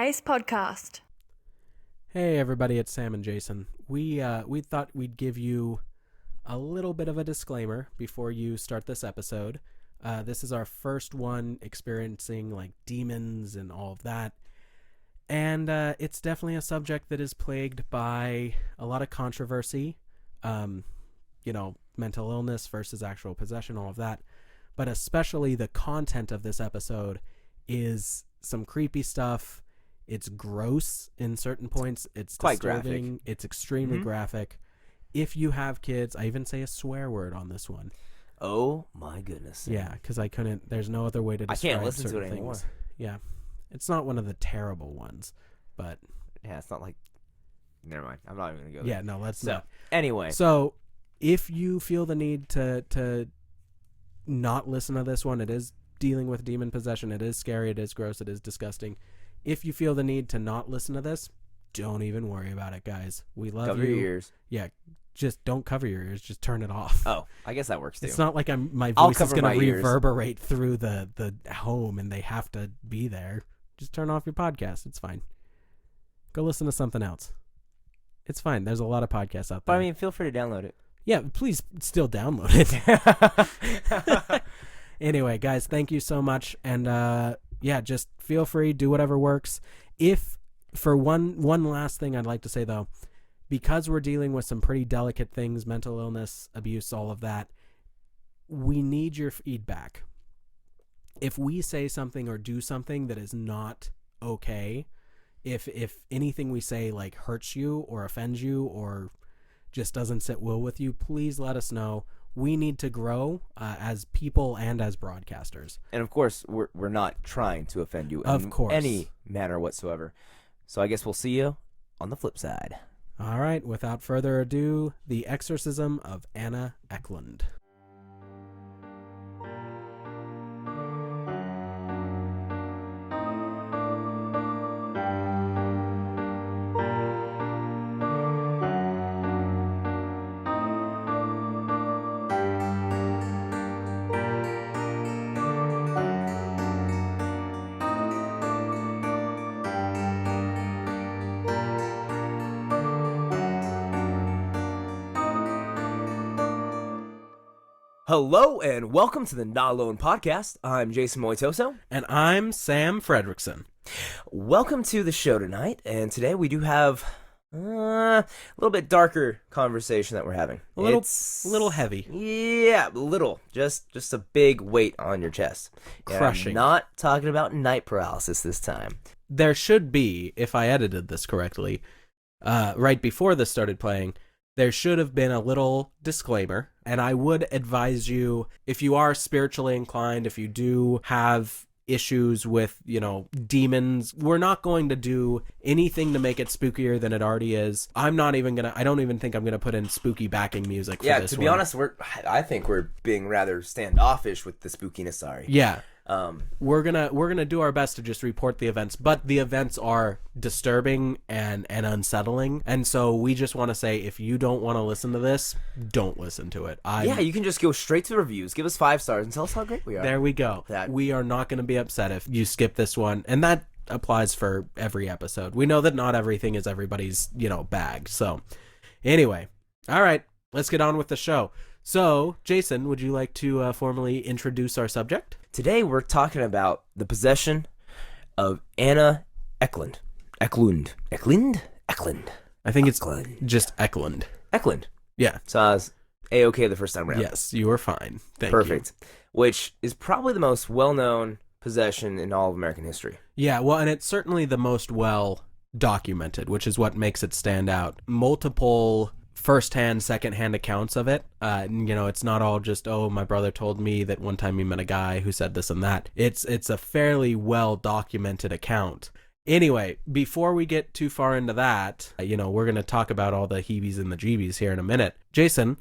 Ace Podcast. Hey everybody, it's Sam and Jason. We thought we'd give you a little bit of a disclaimer before you start this episode. This is our first one experiencing like demons and all of that. And it's definitely a subject that is plagued by a lot of controversy. Mental illness versus actual possession, all of that. But especially the content of this episode is some creepy stuff. It's gross in certain points. It's quite disturbing. graphic. It's extremely graphic. If you have kids, I even say a swear word on this one. Oh my goodness. Yeah, because I couldn't. There's no other way to describe I can't listen to certain it anymore. things. Yeah, it's not one of the terrible ones, but Yeah, it's not like. Never mind. I'm not even gonna go there. yeah, no, let's not. Anyway, So, if you feel the need to not listen to this one, it is dealing with demon possession. It is scary. It is gross. It is disgusting. If you feel the need to not listen to this, don't even worry about it, guys. We love cover you. your ears. Yeah, just don't cover your ears. Just turn it off. Oh, I guess that works too. It's not like my I'll voice is cover going to my ears. reverberate through the home and they have to be there. Just turn off your podcast. It's fine. Go listen to something else. It's fine. There's a lot of podcasts out But there. I mean, feel free to download it. Yeah, please still download it. Anyway, guys, thank you so much. And just feel free, do whatever works. If for one last thing I'd like to say though, because we're dealing with some pretty delicate things, mental illness, abuse, all of that, we need your feedback. If we say something or do something that is not okay, if anything we say like hurts you or offends you or just doesn't sit well with you, please let us know. We need to grow as people and as broadcasters. And of course, we're not trying to offend you Of in course. any manner whatsoever. So I guess we'll see you on the flip side. All right, without further ado, The Exorcism of Anna Ecklund. Hello and welcome to the Not Alone podcast. I'm Jason Moitoso. And I'm Sam Fredrickson. Welcome to the show tonight. And today we do have a little bit darker conversation that we're having. A little heavy. Yeah, a little. Just a big weight on your chest. And Crushing. I'm not talking about night paralysis this time. There should be, if I edited this correctly, right before this started playing, there should have been a little disclaimer, and I would advise you, if you are spiritually inclined, if you do have issues with, demons, we're not going to do anything to make it spookier than it already is. I don't even think I'm gonna put in spooky backing music for this one. Yeah, to be honest, I think we're being rather standoffish with the spookiness, sorry. Yeah. We're gonna do our best to just report the events, but the events are disturbing and unsettling, and so we just want to say, if you don't want to listen to this, don't listen to it. You can just go straight to the reviews, give us 5 stars, and tell us how great we are. There we go. We are not going to be upset if you skip this one, and that applies for every episode. We know that not everything is everybody's bag. So anyway, all right, let's get on with the show. So, Jason, would you like to formally introduce our subject? Today we're talking about the possession of Anna Ecklund. Ecklund. I think it's Ecklund. just Ecklund. Ecklund. Yeah. So I was A-okay the first time around. Yes, you were fine. Thank Perfect. Which is probably the most well-known possession in all of American history. Yeah, well, and it's certainly the most well documented, which is what makes it stand out. Multiple first-hand, second-hand accounts of it. It's not all just, oh, my brother told me that one time he met a guy who said this and that. It's a fairly well-documented account. Anyway, before we get too far into that, we're going to talk about all the heebies and the jeebies here in a minute. Jason.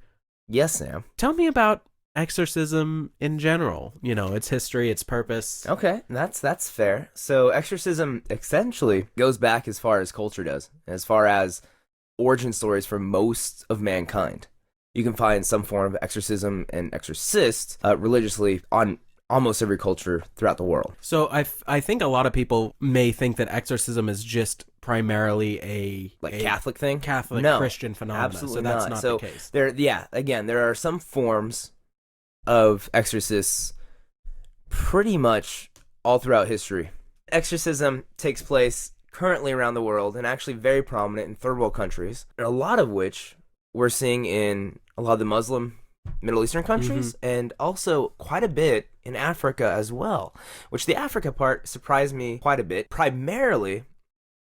Yes, Sam. Tell me about exorcism in general. Its history, its purpose. Okay, that's fair. So exorcism essentially goes back as far as culture does, as far as origin stories for most of mankind. You can find some form of exorcism and exorcist religiously on almost every culture throughout the world. So I think a lot of people may think that exorcism is just primarily a Catholic thing, no, Christian phenomenon. Absolutely so that's not so the case. There are some forms of exorcists pretty much all throughout history. Exorcism takes place currently around the world and actually very prominent in third world countries, and a lot of which we're seeing in a lot of the Muslim Middle Eastern countries, and also quite a bit in Africa as well, which the Africa part surprised me quite a bit. Primarily,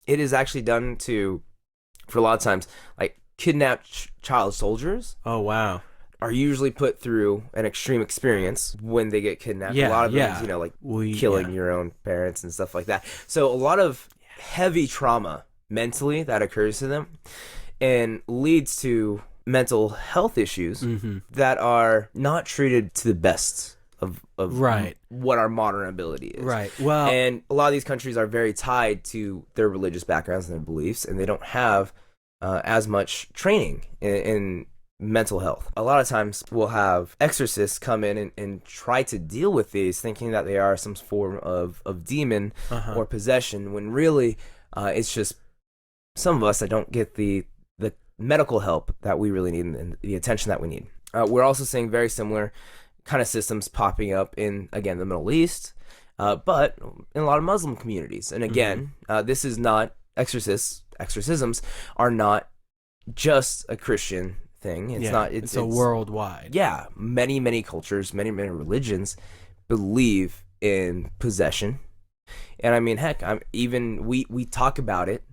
it is actually done for a lot of times, like kidnapped child soldiers. Oh, wow. Are usually put through an extreme experience when they get kidnapped. A lot of it is, killing your own parents and stuff like that. So a lot of heavy trauma mentally that occurs to them and leads to mental health issues that are not treated to the best of what our modern ability is. Right. Well, and a lot of these countries are very tied to their religious backgrounds and their beliefs, and they don't have as much training in mental health. A lot of times we'll have exorcists come in and try to deal with these, thinking that they are some form of demon or possession, when really it's just some of us that don't get the medical help that we really need and the attention that we need. We're also seeing very similar kind of systems popping up in, again, the Middle East, but in a lot of Muslim communities. And again, this is not exorcisms are not just a Christian thing. It's not. It's a worldwide. Yeah, many cultures, many religions believe in possession, and I mean, heck, even we talk about it,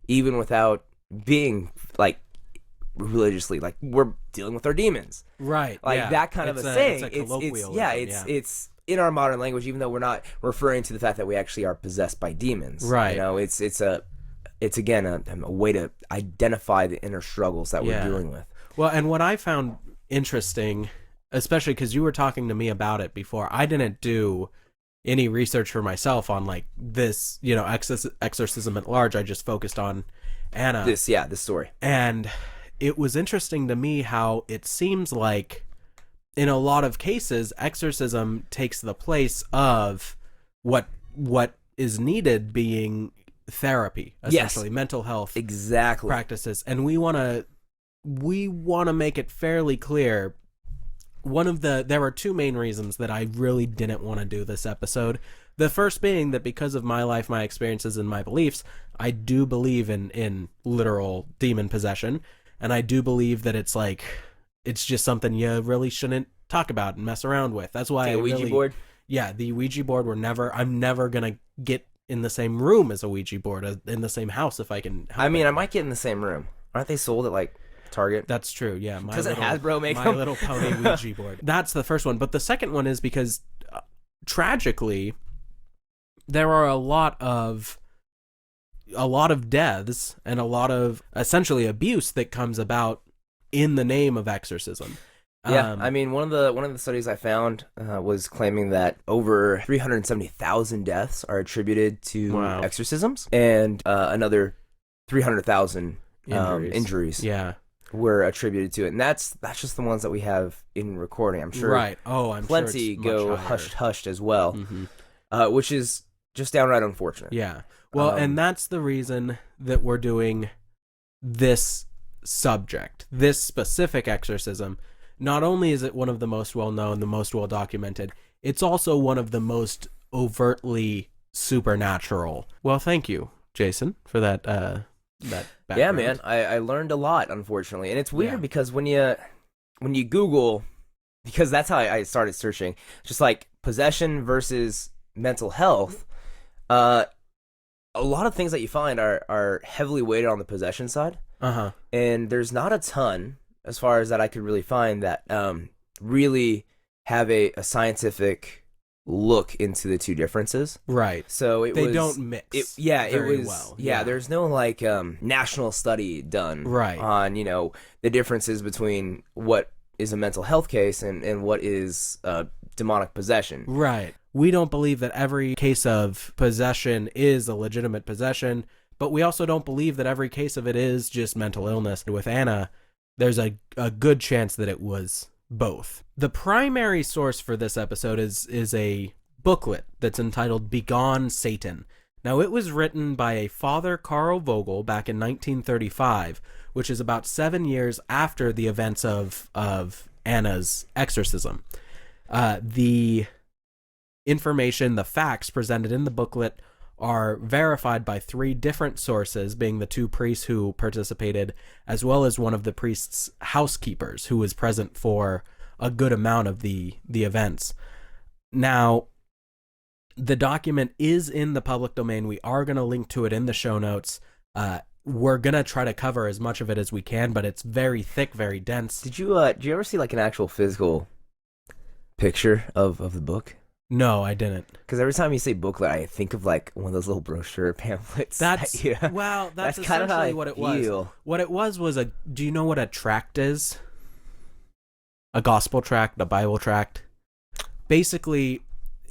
even without being like religiously, like we're dealing with our demons, right? Like that kind of a saying. It's in our modern language, even though we're not referring to the fact that we actually are possessed by demons, right? You know, it's again a way to identify the inner struggles that we're dealing with. Well, and what I found interesting, especially because you were talking to me about it before, I didn't do any research for myself on like this, exorcism at large. I just focused on Anna. This story. And it was interesting to me how it seems like in a lot of cases, exorcism takes the place of what is needed being therapy, essentially, mental health practices. And we want to make it fairly clear. There were two main reasons that I really didn't want to do this episode. The first being that because of my life, my experiences, and my beliefs, I do believe in literal demon possession. And I do believe that it's just something you really shouldn't talk about and mess around with. That's why the Ouija board? Yeah, the Ouija board I'm never going to get in the same room as a Ouija board, in the same house if I can help I might get in the same room. Aren't they sold at like Target? That's true, yeah. Doesn't Hasbro make My them? Little Pony Ouija board. That's the first one. But the second one is because, tragically, there are a lot of deaths and a lot of, essentially, abuse that comes about in the name of exorcism. Yeah, one of the studies I found was claiming that over 370,000 deaths are attributed to exorcisms, and another 300,000 injuries. Yeah. Were attributed to it, and that's just the ones that we have in recording. I'm sure. Right. Oh, I'm plenty sure go hushed as well, which is just downright unfortunate. Yeah. Well, and that's the reason that we're doing this subject, this specific exorcism. Not only is it one of the most well-known, the most well-documented, it's also one of the most overtly supernatural. Well, thank you, Jason, for that background. Yeah, man, I learned a lot, unfortunately, and it's weird because when you Google, because that's how I started searching, just like possession versus mental health, a lot of things that you find are heavily weighted on the possession side, and there's not a ton, as far as that I could really find, that really have a scientific look into the two differences. Right. So they don't mix. There's no like national study done on the differences between what is a mental health case and what is demonic possession. Right. We don't believe that every case of possession is a legitimate possession, but we also don't believe that every case of it is just mental illness. With Anna, there's a good chance that it was both. The primary source for this episode is a booklet that's entitled Begone Satan. Now, it was written by a Father Carl Vogl back in 1935, which is about 7 years after the events of Anna's exorcism. The information, the facts presented in the booklet are verified by 3 different sources, being the 2 priests who participated, as well as one of the priest's housekeepers who was present for a good amount of the events. Now, the document is in the public domain. We are going to link to it in the show notes. We're going to try to cover as much of it as we can, but it's very thick, very dense. Did you ever see like an actual physical picture of the book? No, I didn't. Because every time you say booklet, I think of like one of those little brochure pamphlets. That's kind of how what I it was. feel. What it was do you know what a tract is? A gospel tract, a Bible tract. Basically,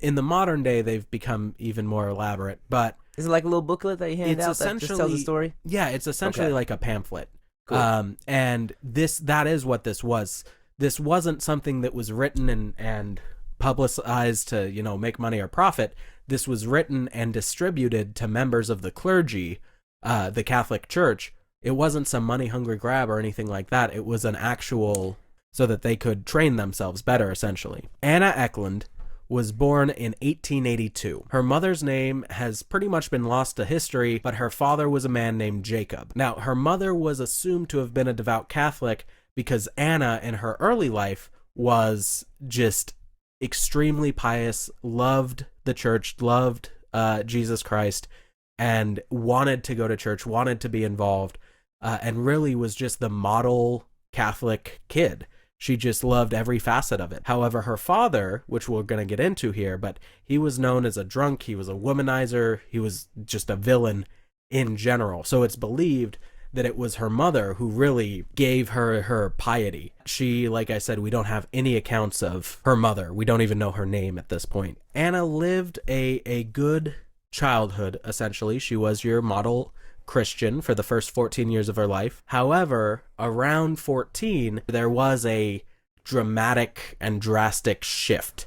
in the modern day, they've become even more elaborate, but is it like a little booklet that you hand out that just tells a story? Yeah, it's essentially like a pamphlet. Cool. And that is what this was. This wasn't something that was written and publicized to, make money or profit. This was written and distributed to members of the clergy, the Catholic Church. It wasn't some money-hungry grab or anything like that. It was an actual, so that they could train themselves better, essentially. Anna Ecklund was born in 1882. Her mother's name has pretty much been lost to history, but her father was a man named Jacob. Now, her mother was assumed to have been a devout Catholic because Anna, in her early life, was just extremely pious, loved the church, loved Jesus Christ, and wanted to go to church, wanted to be involved, and really was just the model Catholic kid. She just loved every facet of it. However, her father, which we're going to get into here, but he was known as a drunk, he was a womanizer, he was just a villain in general. So it's believed that it was her mother who really gave her piety. She, like I said, we don't have any accounts of her mother. We don't even know her name at this point. Anna lived a good childhood, essentially. She was your model Christian for the first 14 years of her life. However, around 14, there was a dramatic and drastic shift.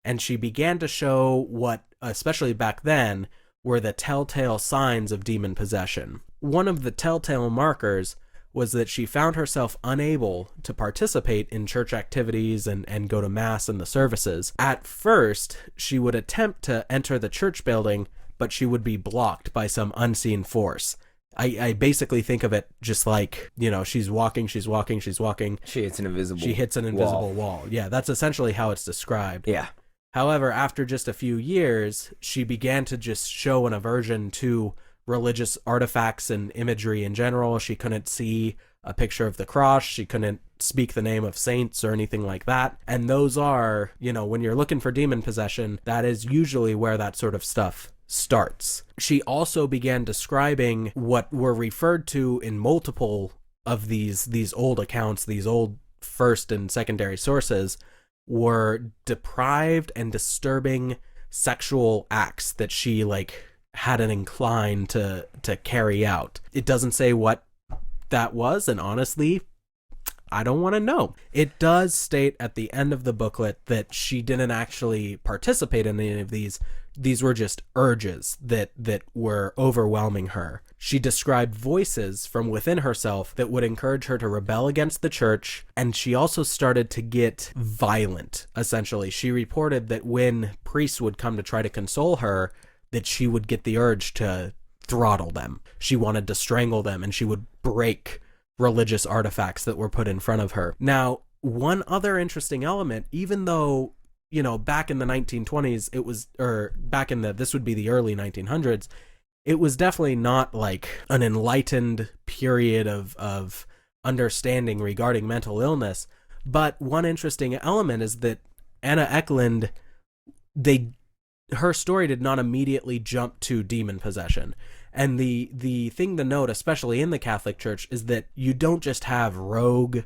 And she began to show what, especially back then, were the telltale signs of demon possession. One of the telltale markers was that she found herself unable to participate in church activities and go to mass and the services. At first, she would attempt to enter the church building, but she would be blocked by some unseen force. I basically think of it just like, she's walking. She hits an invisible wall. Yeah, that's essentially how it's described. Yeah. However, after just a few years, she began to just show an aversion to religious artifacts and imagery in general. She couldn't see a picture of the cross. She couldn't speak the name of saints or anything like that. And those are, when you're looking for demon possession, that is usually where that sort of stuff starts. She also began describing what were referred to in multiple of these old accounts, these old first and secondary sources, were deprived and disturbing sexual acts that she had an incline to carry out. It doesn't say what that was, and honestly, I don't want to know. It does state at the end of the booklet that she didn't actually participate in any of these. These were just urges that were overwhelming her. She described voices from within herself that would encourage her to rebel against the church, and she also started to get violent, essentially. She reported that when priests would come to try to console her, that she would get the urge to throttle them. She wanted to strangle them, and she would break religious artifacts that were put in front of her. Now, one other interesting element, even though, back in the 1920s, it was, or back in this would be the early 1900s, it was definitely not like an enlightened period of understanding regarding mental illness. But one interesting element is that Anna Ecklund, her story did not immediately jump to demon possession. And the thing to note, especially in the Catholic Church, is that you don't just have rogue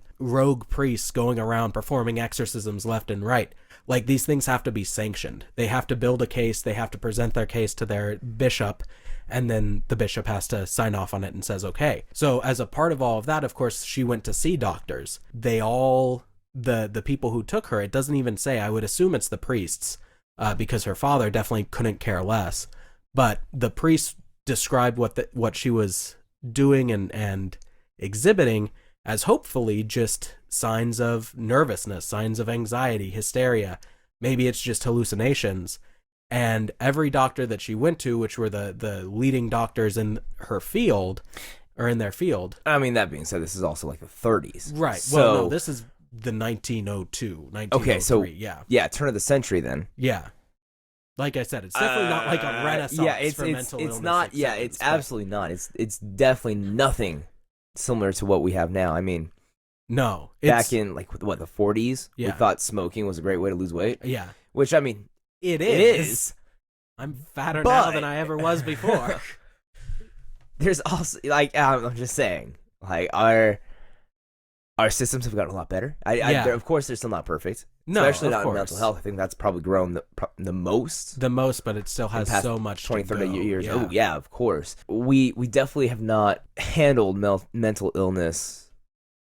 priests going around performing exorcisms left and right. These things have to be sanctioned. They have to build a case, they have to present their case to their bishop, and then the bishop has to sign off on it and says okay. So as a part of all of that, of course, she went to see doctors. They all the people who took her, it doesn't even say. I would assume it's the priests, because her father definitely couldn't care less. But the priests described what she was doing and exhibiting as hopefully just signs of nervousness, signs of anxiety, hysteria. Maybe it's just hallucinations. And every doctor that she went to, which were the leading doctors in her field, or in their field. I mean, that being said, this is also like the 30s. Right. So, well, no, this is the 1902, 1903. Okay, so yeah, turn of the century then. Yeah. Like I said, it's definitely not like a renaissance for mental illness. It's not. Yeah, it's absolutely not. It's definitely nothing similar to what we have now. I mean, no. Back in like what, the 40s, yeah, we thought smoking was a great way to lose weight. Yeah. Which, I mean, it is. I'm fatter now than I ever was before. There's also, like, I'm just saying, like, our systems have gotten a lot better. Of course, they're still not perfect. No, especially not course. in mental health. I think that's probably grown the most. The most, but it still has so much 20, 30 years. Yeah. Oh, yeah, of course. We definitely have not handled mental illness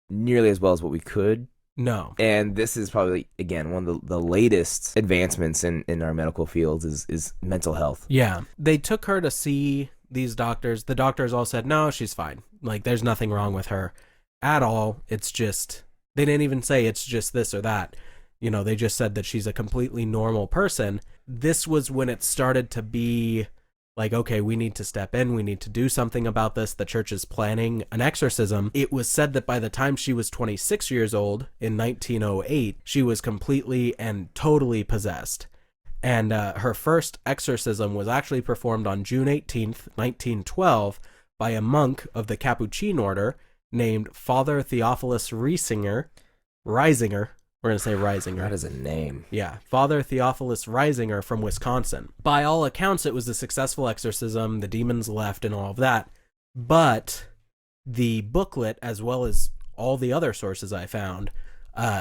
nearly as well as what we could. No. And this is probably, again, one of the latest advancements in our medical fields is mental health. Yeah. They took her to see these doctors. The doctors all said, no, she's fine. Like, there's nothing wrong with her at all. It's just, they didn't even say it's just this or that. You know, they just said that she's a completely normal person. This was when it started to be like, okay, we need to step in. We need to do something about this. The church is planning an exorcism. It was said that by the time she was 26 years old in 1908, she was completely and totally possessed. And her first exorcism was actually performed on June 18th, 1912, by a monk of the Capuchin order named Father Theophilus Reisinger. We're going to say Reisinger. That is a name. Yeah, Father Theophilus Reisinger from Wisconsin. By all accounts, it was a successful exorcism. The demons left and all of that. But the booklet, as well as all the other sources I found,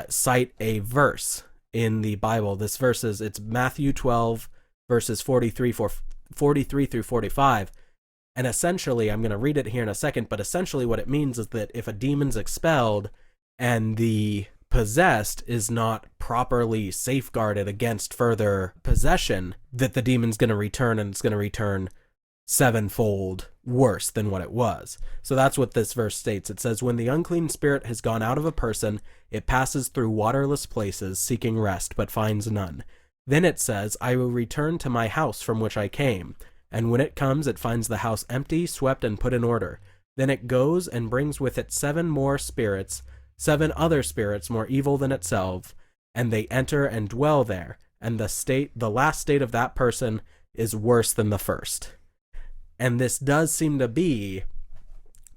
cite a verse in the Bible. This verse it's Matthew 12, verses 43 through 45. And essentially, I'm going to read it here in a second, but essentially what it means is that if a demon's expelled and the possessed is not properly safeguarded against further possession, that the demon's going to return, and it's going to return sevenfold worse than what it was. So that's what this verse states. It says, when the unclean spirit has gone out of a person, it passes through waterless places, seeking rest, but finds none. Then it says, I will return to my house from which I came. And when it comes, it finds the house empty, swept, and put in order. Then it goes and brings with it 7 other spirits more evil than itself, and they enter and dwell there, and the last state of that person is worse than the first. And this does seem to be,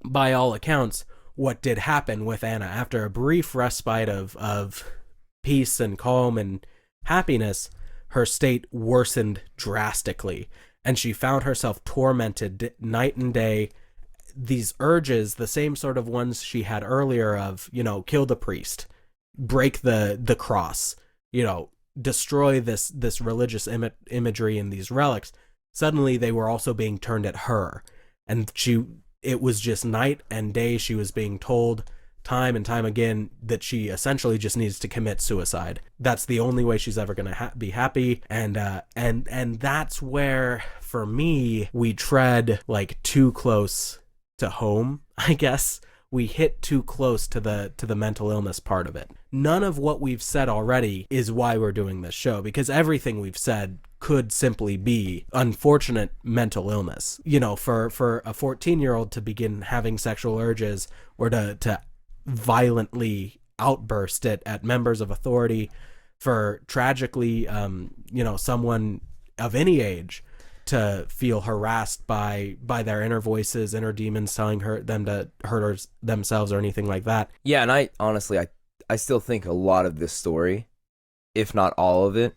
by all accounts, what did happen with Anna. After a brief respite of peace and calm and happiness, her state worsened drastically, and she found herself tormented night and day. These urges, the same sort of ones she had earlier of, kill the priest, break the cross, destroy this religious imagery and these relics. Suddenly they were also being turned at her, and it was just night and day. She was being told time and time again that she essentially just needs to commit suicide. That's the only way she's ever going to be happy. And that's where, for me, we tread like too close to home, I guess. We hit too close to the mental illness part of it. None of what we've said already is why we're doing this show, because everything we've said could simply be unfortunate mental illness. For a 14-year-old to begin having sexual urges, or to violently outburst at members of authority, for tragically someone of any age to feel harassed by their inner voices, inner demons telling them to hurt themselves or anything like that. Yeah, and I honestly still think a lot of this story, if not all of it,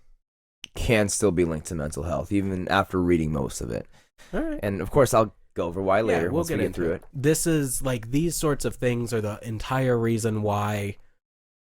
can still be linked to mental health, even after reading most of it. All right. And of course, I'll go over why later. We'll get through it. This is like, these sorts of things are the entire reason why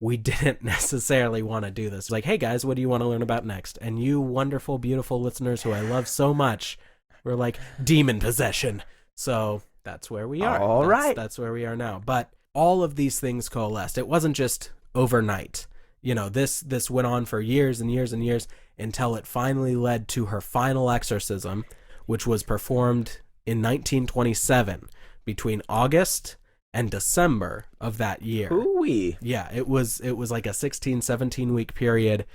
we didn't necessarily want to do this. Like, hey guys, what do you want to learn about next? And you wonderful, beautiful listeners who I love so much, we're like, demon possession. So that's where we are. All right. That's where we are now. But all of these things coalesced. It wasn't just, overnight. This went on for years and years and years until it finally led to her final exorcism, which was performed in 1927 between August and December of that year. Ooh-wee. Yeah, it was like a 17 week period.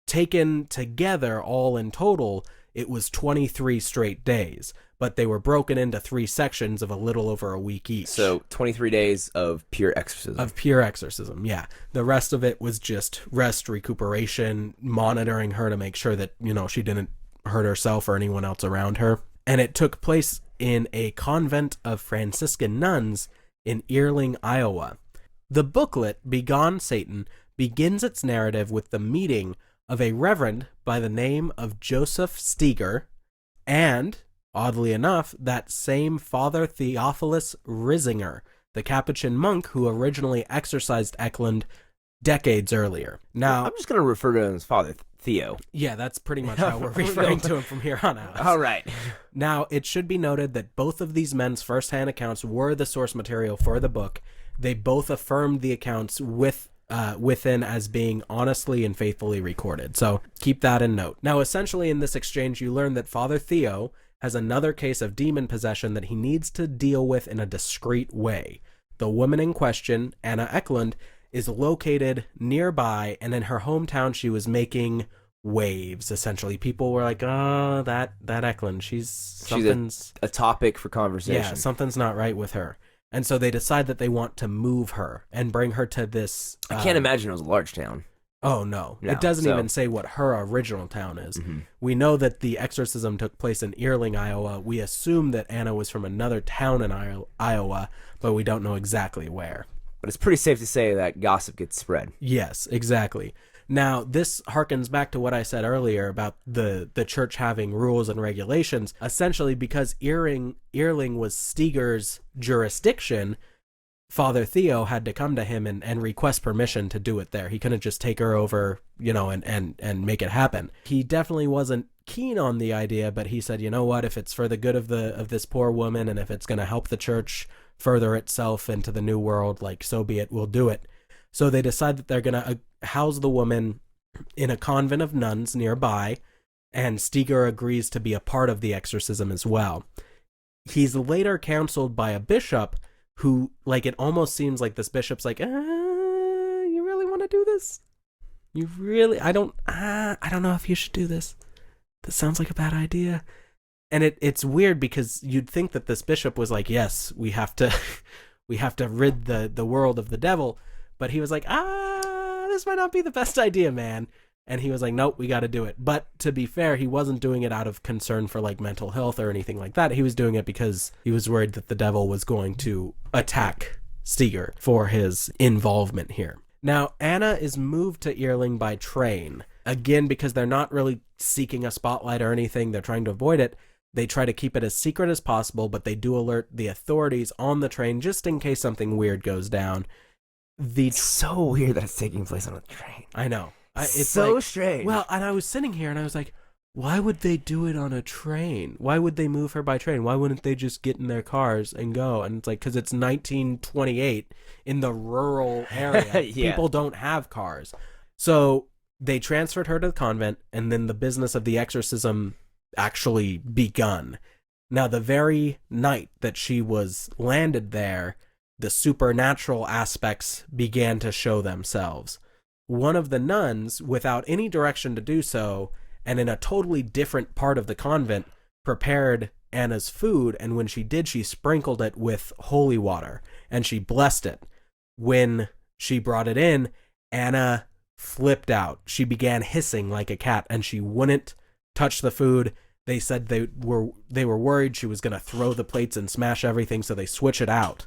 Taken together, all in total, it was 23 straight days, but they were broken into 3 sections of a little over a week each. So 23 days of pure exorcism. Of pure exorcism, yeah. The rest of it was just rest, recuperation, monitoring her to make sure that, she didn't hurt herself or anyone else around her. And it took place in a convent of Franciscan nuns in Earling, Iowa. The booklet, Begone Satan, begins its narrative with the meeting of a reverend by the name of Joseph Steger and, oddly enough, that same Father Theophilus Risinger, the Capuchin monk who originally exorcised Ecklund decades earlier. Now, I'm just going to refer to him as Father Theo. Yeah, that's pretty much how we're referring to him from here on out. All right. Now, it should be noted that both of these men's first-hand accounts were the source material for the book. They both affirmed the accounts within as being honestly and faithfully recorded. So keep that in note. Now, essentially in this exchange, you learn that Father Theo has another case of demon possession that he needs to deal with in a discreet way. The woman in question, Anna Ecklund, is located nearby, and in her hometown she was making waves, essentially. People were like, oh, that Ecklund, she's a topic for conversation. Yeah, something's not right with her. And so they decide that they want to move her and bring her to this... I can't imagine it was a large town. Oh, no. It doesn't even say what her original town is. Mm-hmm. We know that the exorcism took place in Earling, Iowa. We assume that Anna was from another town in Iowa, but we don't know exactly where. But it's pretty safe to say that gossip gets spread. Yes, exactly. Now, this harkens back to what I said earlier about the church having rules and regulations. Essentially, because Earling was Steger's jurisdiction, Father Theo had to come to him and request permission to do it there. He couldn't just take her over, and make it happen. He definitely wasn't keen on the idea, but he said, you know what, if it's for the good of this poor woman, and if it's going to help the church further itself into the new world, like, so be it, we'll do it. So they decide that they're going to house the woman in a convent of nuns nearby, and Steger agrees to be a part of the exorcism as well. He's later counseled by a bishop who, like, it almost seems like this bishop's like, you really want to do this? You really, I don't know if you should do this. This sounds like a bad idea. And it's weird because you'd think that this bishop was like, yes, we have to rid the world of the devil. But he was like, this might not be the best idea, man. And he was like, nope, we got to do it. But to be fair, he wasn't doing it out of concern for like mental health or anything like that. He was doing it because he was worried that the devil was going to attack Steger for his involvement here. Now, Anna is moved to Earling by train. Again, because they're not really seeking a spotlight or anything. They're trying to avoid it. They try to keep it as secret as possible, but they do alert the authorities on the train just in case something weird goes down. It's so weird that it's taking place on a train. I know. It's so like, strange. Well, and I was sitting here and I was like, why would they do it on a train? Why would they move her by train? Why wouldn't they just get in their cars and go? And it's like, because it's 1928 in the rural area. Yeah. People don't have cars. So they transferred her to the convent, and then the business of the exorcism actually begun. Now, the very night that she was landed there, the supernatural aspects began to show themselves. One of the nuns, without any direction to do so, and in a totally different part of the convent, prepared Anna's food, and when she did, she sprinkled it with holy water, and she blessed it. When she brought it in, Anna flipped out. She began hissing like a cat, and she wouldn't touch the food. They said they were worried she was going to throw the plates and smash everything, so they switch it out.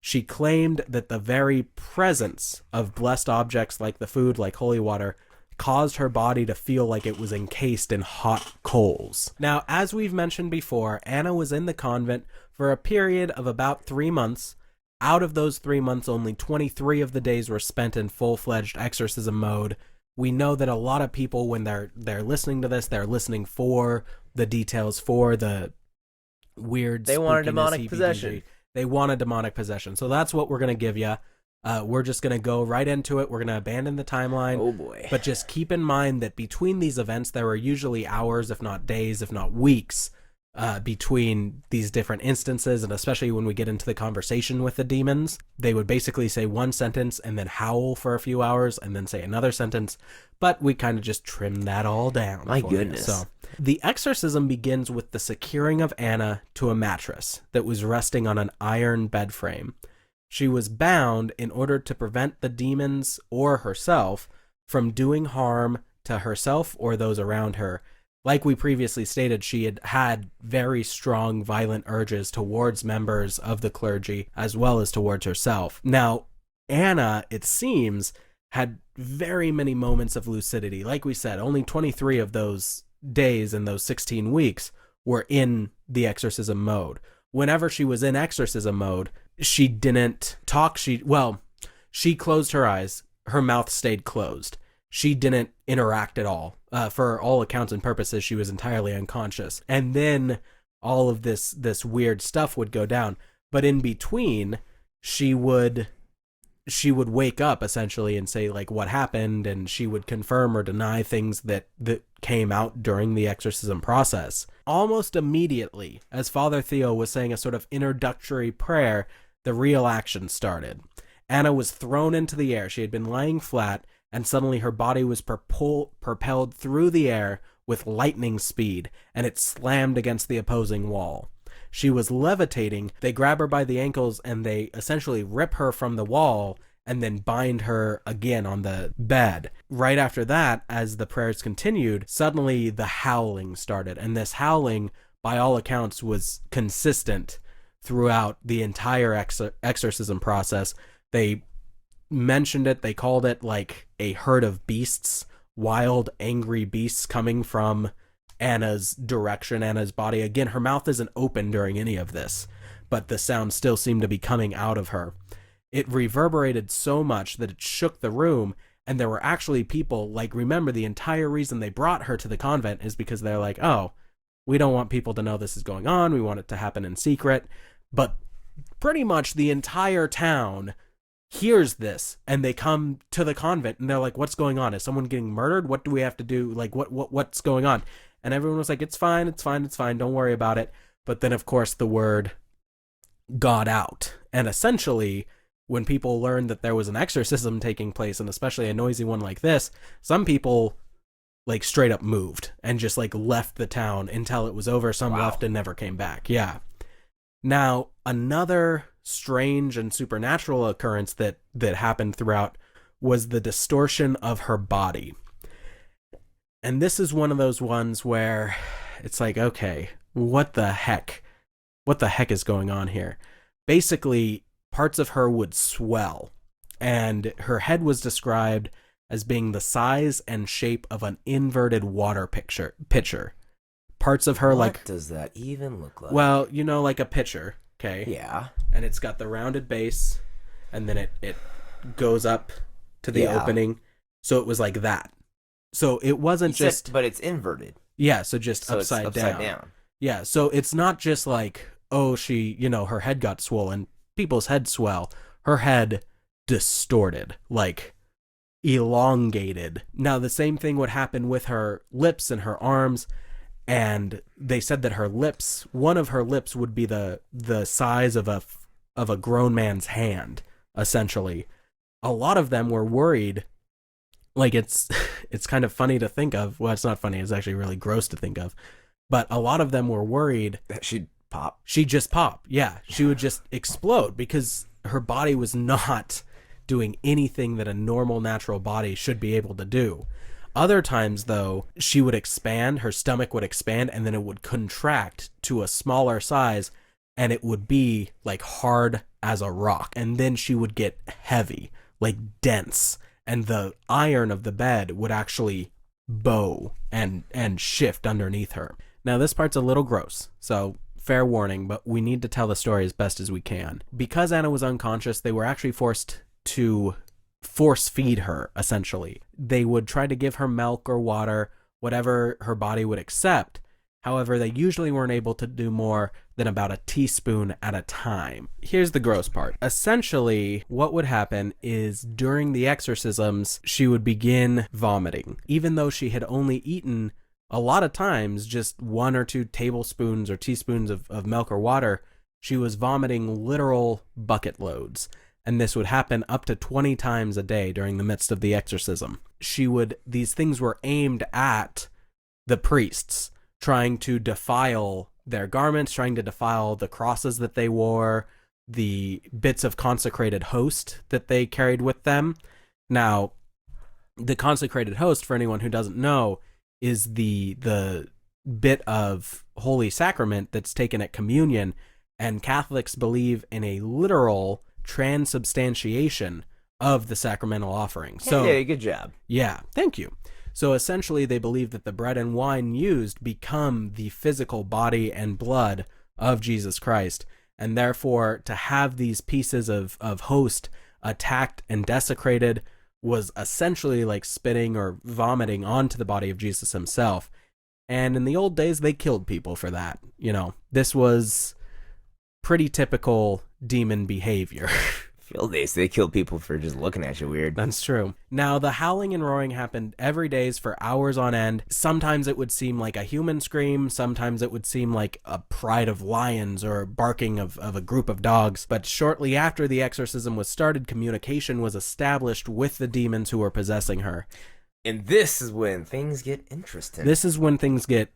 She claimed that the very presence of blessed objects like the food, like holy water, caused her body to feel like it was encased in hot coals. Now, as we've mentioned before, Anna was in the convent for a period of about 3 months. Out of those 3 months, only 23 of the days were spent in full-fledged exorcism mode. We know that a lot of people, when they're listening to this, they're listening for the details, for the weird, they want a demonic possession. They want a demonic possession. So that's what we're going to give you. We're just going to go right into it. We're going to abandon the timeline. Oh boy. But just keep in mind that between these events, there were usually hours, if not days, if not weeks, between these different instances. And especially when we get into the conversation with the demons, they would basically say one sentence and then howl for a few hours and then say another sentence. But we kind of just trim that all down. My goodness. So the exorcism begins with the securing of Anna to a mattress that was resting on an iron bed frame. She was bound in order to prevent the demons or herself from doing harm to herself or those around her. Like we previously stated, she had had very strong violent urges towards members of the clergy as well as towards herself. Now, Anna, it seems, had very many moments of lucidity. Like we said, only 23 of those days in those 16 weeks were in the exorcism mode. Whenever she was in exorcism mode, she didn't talk. She closed her eyes. Her mouth stayed closed. She didn't interact at all. For all accounts and purposes, she was entirely unconscious. And then all of this weird stuff would go down. But in between, she would wake up essentially and say like what happened, and she would confirm or deny things that came out during the exorcism process. Almost immediately, as Father Theo was saying a sort of introductory prayer, the real action started. Anna was thrown into the air. She had been lying flat, and suddenly her body was propelled through the air with lightning speed, and it slammed against the opposing wall. She was levitating. They grab her by the ankles, and they essentially rip her from the wall and then bind her again on the bed. Right after that, as the prayers continued, suddenly the howling started, and this howling, by all accounts, was consistent throughout the entire exorcism process. They mentioned it, they called it like a herd of beasts, wild, angry beasts coming from Anna's direction, Anna's body. Again, her mouth isn't open during any of this, but the sound still seemed to be coming out of her. It reverberated so much that it shook the room, and there were actually people, like, remember, the entire reason they brought her to the convent is because they're like, oh, we don't want people to know this is going on, we want it to happen in secret. But pretty much the entire town hears this, and they come to the convent, and they're like, what's going on? Is someone getting murdered? What do we have to do? Like, what's going on? And everyone was like, it's fine, don't worry about it. But then, of course, the word got out, and essentially, when people learned that there was an exorcism taking place, and especially a noisy one like this, some people like straight up moved and just like left the town until it was over. Some left and never came back. Yeah. Now, another strange and supernatural occurrence that happened throughout was the distortion of her body. And this is one of those ones where it's like, okay, what the heck is going on here? Basically, parts of her would swell, and her head was described as being the size and shape of an inverted water pitcher. Parts of her, what does that even look like? Well, like a pitcher, okay? Yeah. And it's got the rounded base, and then it goes up to the opening. So it was like that. So it wasn't but it's inverted. Yeah, so just upside down. Yeah, so it's not just like, oh, she, her head got swollen. People's heads swell. Her head distorted, like elongated. Now, the same thing would happen with her lips and her arms, and they said that her lips, one of her lips would be the size of a grown man's hand, essentially. A lot of them were worried. Like, it's kind of funny to think of. Well, it's not funny. It's actually really gross to think of. But a lot of them were worried that she'd pop. She'd just pop. Yeah. She would just explode because her body was not doing anything that a normal, natural body should be able to do. Other times, though, she would expand, her stomach would expand, and then it would contract to a smaller size, and it would be like hard as a rock. And then she would get heavy, like dense, and the iron of the bed would actually bow and shift underneath her. Now, this part's a little gross, so fair warning, but we need to tell the story as best as we can. Because Anna was unconscious, they were actually forced to force feed her, essentially. They would try to give her milk or water, whatever her body would accept, However, they usually weren't able to do more than about a teaspoon at a time. Here's the gross part. Essentially, what would happen is during the exorcisms, she would begin vomiting, even though she had only eaten a lot of times just 1 or 2 tablespoons or teaspoons of milk or water. She was vomiting literal bucket loads. And this would happen up to 20 times a day during the midst of the exorcism. These things were aimed at the priests, trying to defile their garments, trying to defile the crosses that they wore, the bits of consecrated host that they carried with them. Now, the consecrated host, for anyone who doesn't know, is the bit of Holy Sacrament that's taken at communion, and Catholics believe in a literal transubstantiation of the sacramental offering. So, hey, good job. Yeah, thank you. So essentially, they believe that the bread and wine used become the physical body and blood of Jesus Christ, and therefore to have these pieces of host attacked and desecrated was essentially like spitting or vomiting onto the body of Jesus himself. And in the old days, they killed people for that. This was pretty typical demon behavior. Field days, they kill people for just looking at you weird. That's true. Now, the howling and roaring happened every day for hours on end. Sometimes it would seem like a human scream. Sometimes it would seem like a pride of lions or barking of a group of dogs. But shortly after the exorcism was started, communication was established with the demons who were possessing her. And this is when things get interesting. This is when things get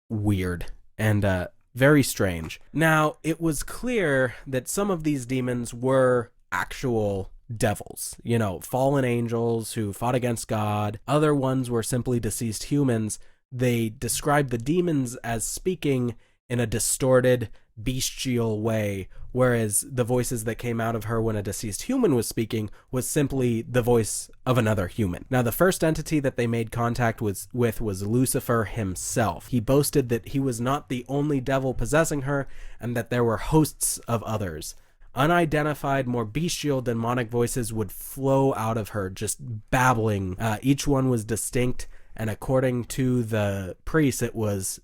weird and very strange. Now, it was clear that some of these demons were actual devils, fallen angels who fought against God. Other ones were simply deceased humans. They described the demons as speaking in a distorted, bestial way, whereas the voices that came out of her when a deceased human was speaking was simply the voice of another human. Now, the first entity that they made contact with was Lucifer himself. He boasted that he was not the only devil possessing her and that there were hosts of others. Unidentified, more bestial demonic voices would flow out of her, just babbling. Each one was distinct, and according to the priests,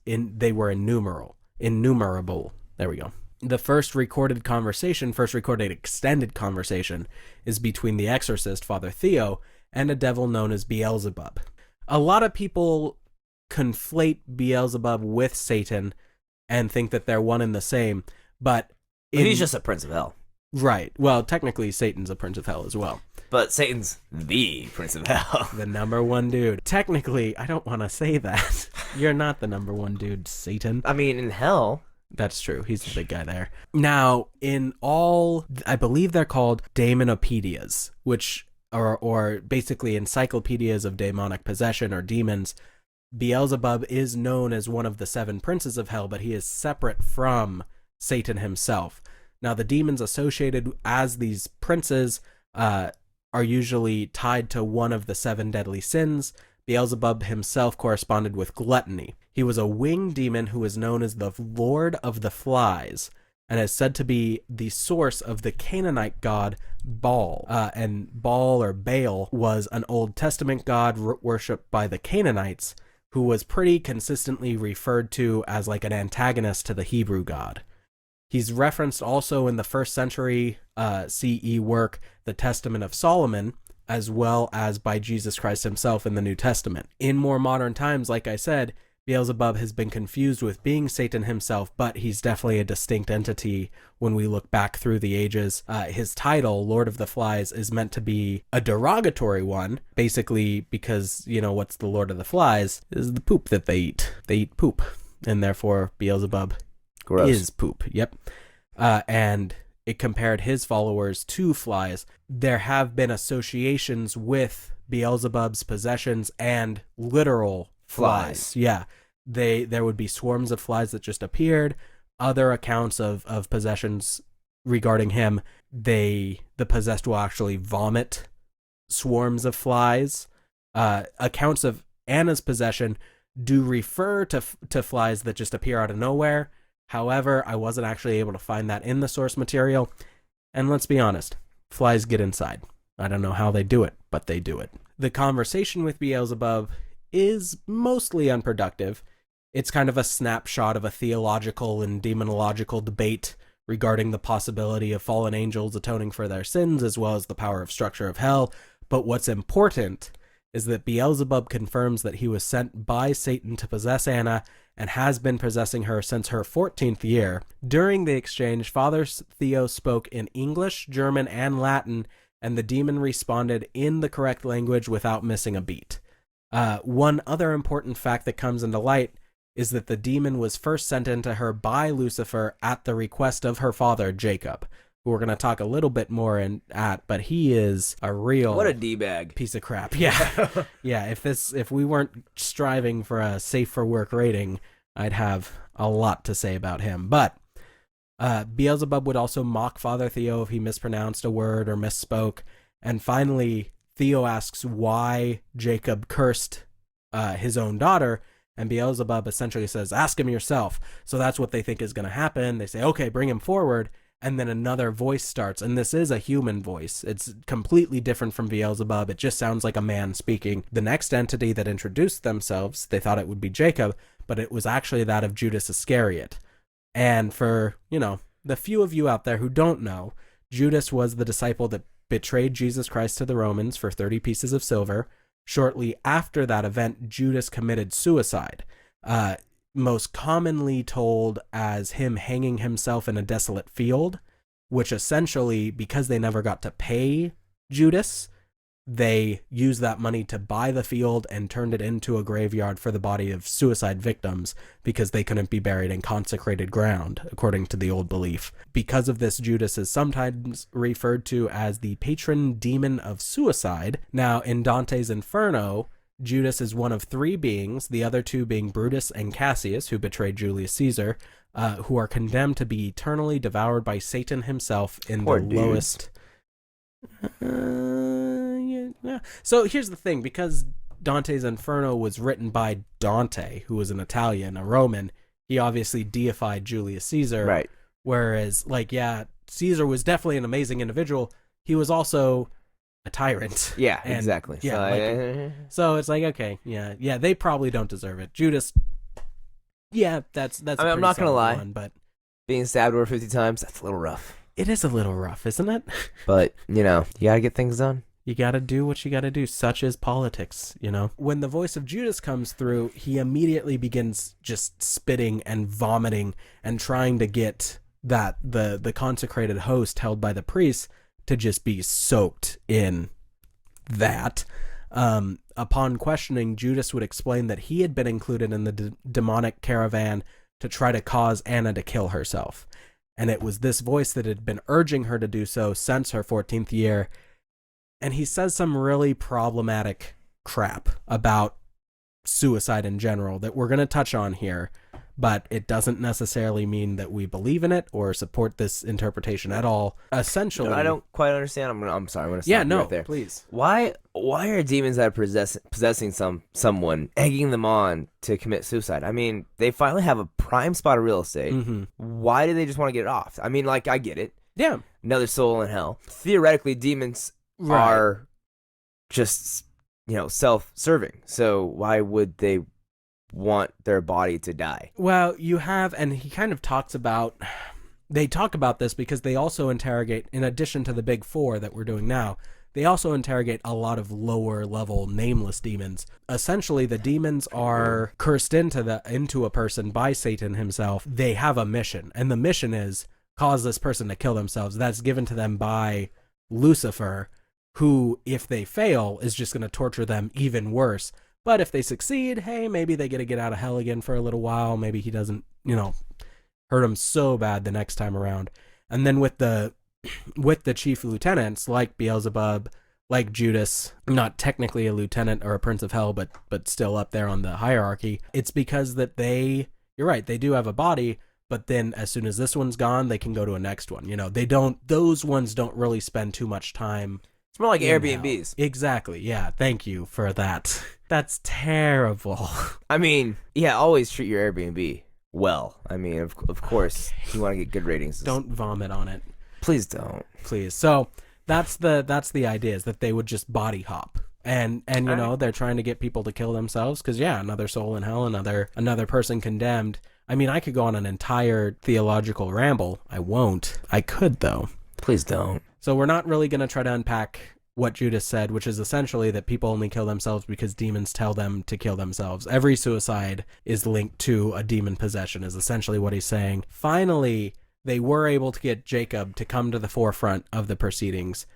they were innumerable. There we go. The first recorded extended conversation, is between the exorcist, Father Theo, and a devil known as Beelzebub. A lot of people conflate Beelzebub with Satan and think that they're one and the same, but he's just a prince of hell. Right. Well, technically, Satan's a prince of hell as well. But Satan's the prince of hell. The number one dude. Technically, I don't want to say that. You're not the number one dude, Satan. I mean, in hell. That's true. He's the big guy there. Now, I believe they're called daemonopedias, which or basically encyclopedias of demonic possession or demons. Beelzebub is known as one of the 7 princes of hell, but he is separate from Satan himself. Now, the demons associated as these princes are usually tied to one of the 7 deadly sins. Beelzebub himself corresponded with gluttony. He was a winged demon who is known as the Lord of the Flies and is said to be the source of the Canaanite god Baal. And Baal or Baal was an Old Testament god worshipped by the Canaanites, who was pretty consistently referred to as like an antagonist to the Hebrew god. He's referenced also in the 1st century CE work, The Testament of Solomon, as well as by Jesus Christ himself in the New Testament. In more modern times, like I said, Beelzebub has been confused with being Satan himself, but he's definitely a distinct entity when we look back through the ages. His title, Lord of the Flies, is meant to be a derogatory one, basically because, what's the Lord of the Flies is the poop that they eat. They eat poop, and therefore Beelzebub is poop. Yep. And it compared his followers to flies. There have been associations with Beelzebub's possessions and literal flies. Yeah. There would be swarms of flies that just appeared. Other accounts of possessions regarding him, the possessed will actually vomit swarms of flies. Accounts of Anna's possession do refer to flies that just appear out of nowhere. However, I wasn't actually able to find that in the source material. And let's be honest, flies get inside. I don't know how they do it, but they do it. The conversation with Beelzebub is mostly unproductive. It's kind of a snapshot of a theological and demonological debate regarding the possibility of fallen angels atoning for their sins, as well as the power of structure of hell. But what's important is that Beelzebub confirms that he was sent by Satan to possess Anna and has been possessing her since her 14th year. During the exchange, Father Theo spoke in English, German, and Latin, and the demon responded in the correct language without missing a beat. One other important fact that comes into light is that the demon was first sent into her by Lucifer at the request of her father, Jacob, who we're going to talk a little bit more but he is a real... What a D-bag. Piece of crap. Yeah. Yeah, if we weren't striving for a safe for work rating, I'd have a lot to say about him. But Beelzebub would also mock Father Theo if he mispronounced a word or misspoke. And finally, Theo asks why Jacob cursed his own daughter, and Beelzebub essentially says, ask him yourself. So that's what they think is going to happen. They say, okay, bring him forward. And then another voice starts, and this is a human voice. It's completely different from Beelzebub. It just sounds like a man speaking. The next entity that introduced themselves, they thought it would be Jacob, but it was actually that of Judas Iscariot. And for, the few of you out there who don't know, Judas was the disciple that betrayed Jesus Christ to the Romans for 30 pieces of silver. Shortly after that event, Judas committed suicide. Most commonly told as him hanging himself in a desolate field, which essentially, because they never got to pay Judas, they used that money to buy the field and turned it into a graveyard for the body of suicide victims because they couldn't be buried in consecrated ground, according to the old belief. Because of this, Judas is sometimes referred to as the patron demon of suicide. Now, in Dante's Inferno, Judas is one of three beings, the other two being Brutus and Cassius, who betrayed Julius Caesar, who are condemned to be eternally devoured by Satan himself in the lowest... Yeah. So here's the thing, because Dante's Inferno was written by Dante, who was an Italian, a Roman, he obviously deified Julius Caesar. Right. Whereas, Caesar was definitely an amazing individual. He was also a tyrant. Yeah, exactly. Yeah, so it's like, okay, yeah, they probably don't deserve it. Judas, yeah, that's. I'm not gonna lie, but being stabbed over 50 times, that's a little rough. It is a little rough, isn't it? But you gotta get things done. You gotta do what you gotta do. Such is politics, When the voice of Judas comes through, he immediately begins just spitting and vomiting and trying to get the consecrated host held by the priests to just be soaked in that. Upon questioning, Judas would explain that he had been included in the demonic caravan to try to cause Anna to kill herself. And it was this voice that had been urging her to do so since her 14th year. And he says some really problematic crap about suicide in general that we're going to touch on here, but it doesn't necessarily mean that we believe in it or support this interpretation at all. Essentially, I don't quite understand. I'm sorry. I'm going to stop you right there. Please. Why are demons that are possessing someone egging them on to commit suicide? I mean, they finally have a prime spot of real estate. Mm-hmm. Why do they just want to get it off? I mean, I get it. Yeah. Another soul in hell. Theoretically, demons are just, self-serving. So why would they want their body to die? Well, you have, and he kind of they talk about this because they also interrogate, in addition to the big four that we're doing now, they also interrogate a lot of lower level nameless demons. Essentially, the demons are cursed into a person by Satan himself. They have a mission, and the mission is cause this person to kill themselves. That's given to them by Lucifer, who, if they fail, is just going to torture them even worse. But if they succeed, hey, maybe they get to get out of hell again for a little while. Maybe he doesn't, hurt them so bad the next time around. And then with the chief lieutenants, like Beelzebub, like Judas, not technically a lieutenant or a prince of hell, but still up there on the hierarchy, it's because that you're right, they do have a body, but then as soon as this one's gone, they can go to a next one. Those ones don't really spend too much time. It's more like Airbnbs. Exactly. Yeah. Thank you for that. That's terrible. I mean, yeah, always treat your Airbnb well. I mean, of course, you want to get good ratings. Don't vomit on it. Please don't. Please. So that's the idea, is that they would just body hop. And you know, they're trying to get people to kill themselves because, yeah, another soul in hell, another person condemned. I mean, I could go on an entire theological ramble. I won't. I could, though. Please don't. So we're not really going to try to unpack what Judas said, which is essentially that people only kill themselves because demons tell them to kill themselves. Every suicide is linked to a demon possession, is essentially what he's saying. Finally, they were able to get Jacob to come to the forefront of the proceedings.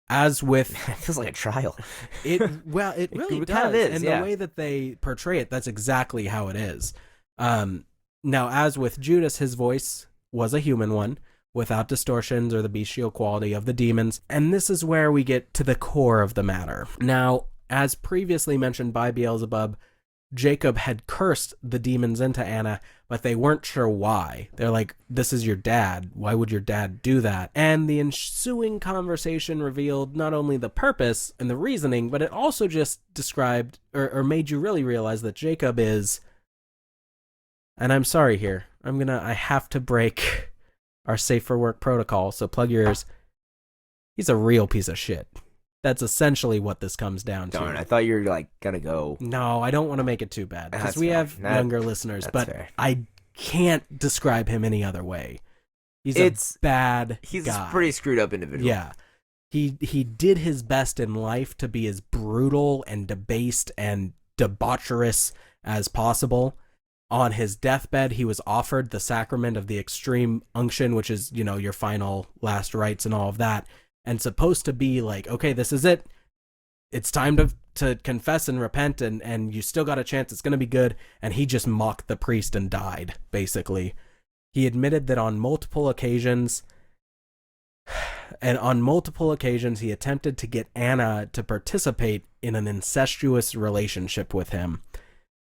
As with... It feels like a trial. It really does. Kind of is, and yeah. the way that they portray it, that's exactly how it is. Now, as with Judas, his voice was a human one, without distortions or the bestial quality of the demons. And this is where we get to the core of the matter. Now, as previously mentioned by Beelzebub, Jacob had cursed the demons into Anna, but they weren't sure why. They're like, this is your dad. Why would your dad do that? And the ensuing conversation revealed not only the purpose and the reasoning, but it also just described or made you really realize that Jacob is... And I'm sorry here. I have to break our safe for work protocol, so plug your ears. He's a real piece of shit. That's essentially what this comes down to. Darn, I thought you were like gonna go. No, I don't want to make it too bad because we have younger listeners, but fair. I can't describe him any other way. He's a bad He's guy. a pretty screwed up individual. Yeah. He did his best in life to be as brutal and debased and debaucherous as possible. On his deathbed, he was offered the sacrament of the extreme unction, which is, you know, your final last rites and all of that, and supposed to be like, okay, this is it. It's time to confess and repent, and you still got a chance. It's going to be good. And he just mocked the priest and died, basically. He admitted that on multiple occasions, he attempted to get Anna to participate in an incestuous relationship with him.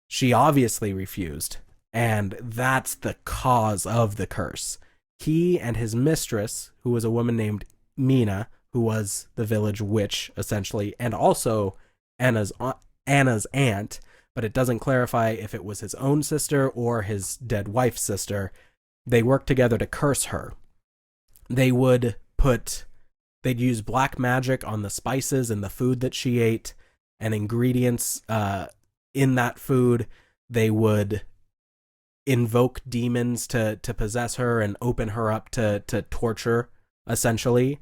She obviously refused, and that's the cause of the curse. He and his mistress, who was a woman named Mina, who was the village witch, essentially, and also Anna's aunt, but it doesn't clarify if it was his own sister or his dead wife's sister, they worked together to curse her. They'd use black magic on the spices and the food that she ate, and ingredients in that food. They would invoke demons to possess her and open her up to torture, essentially.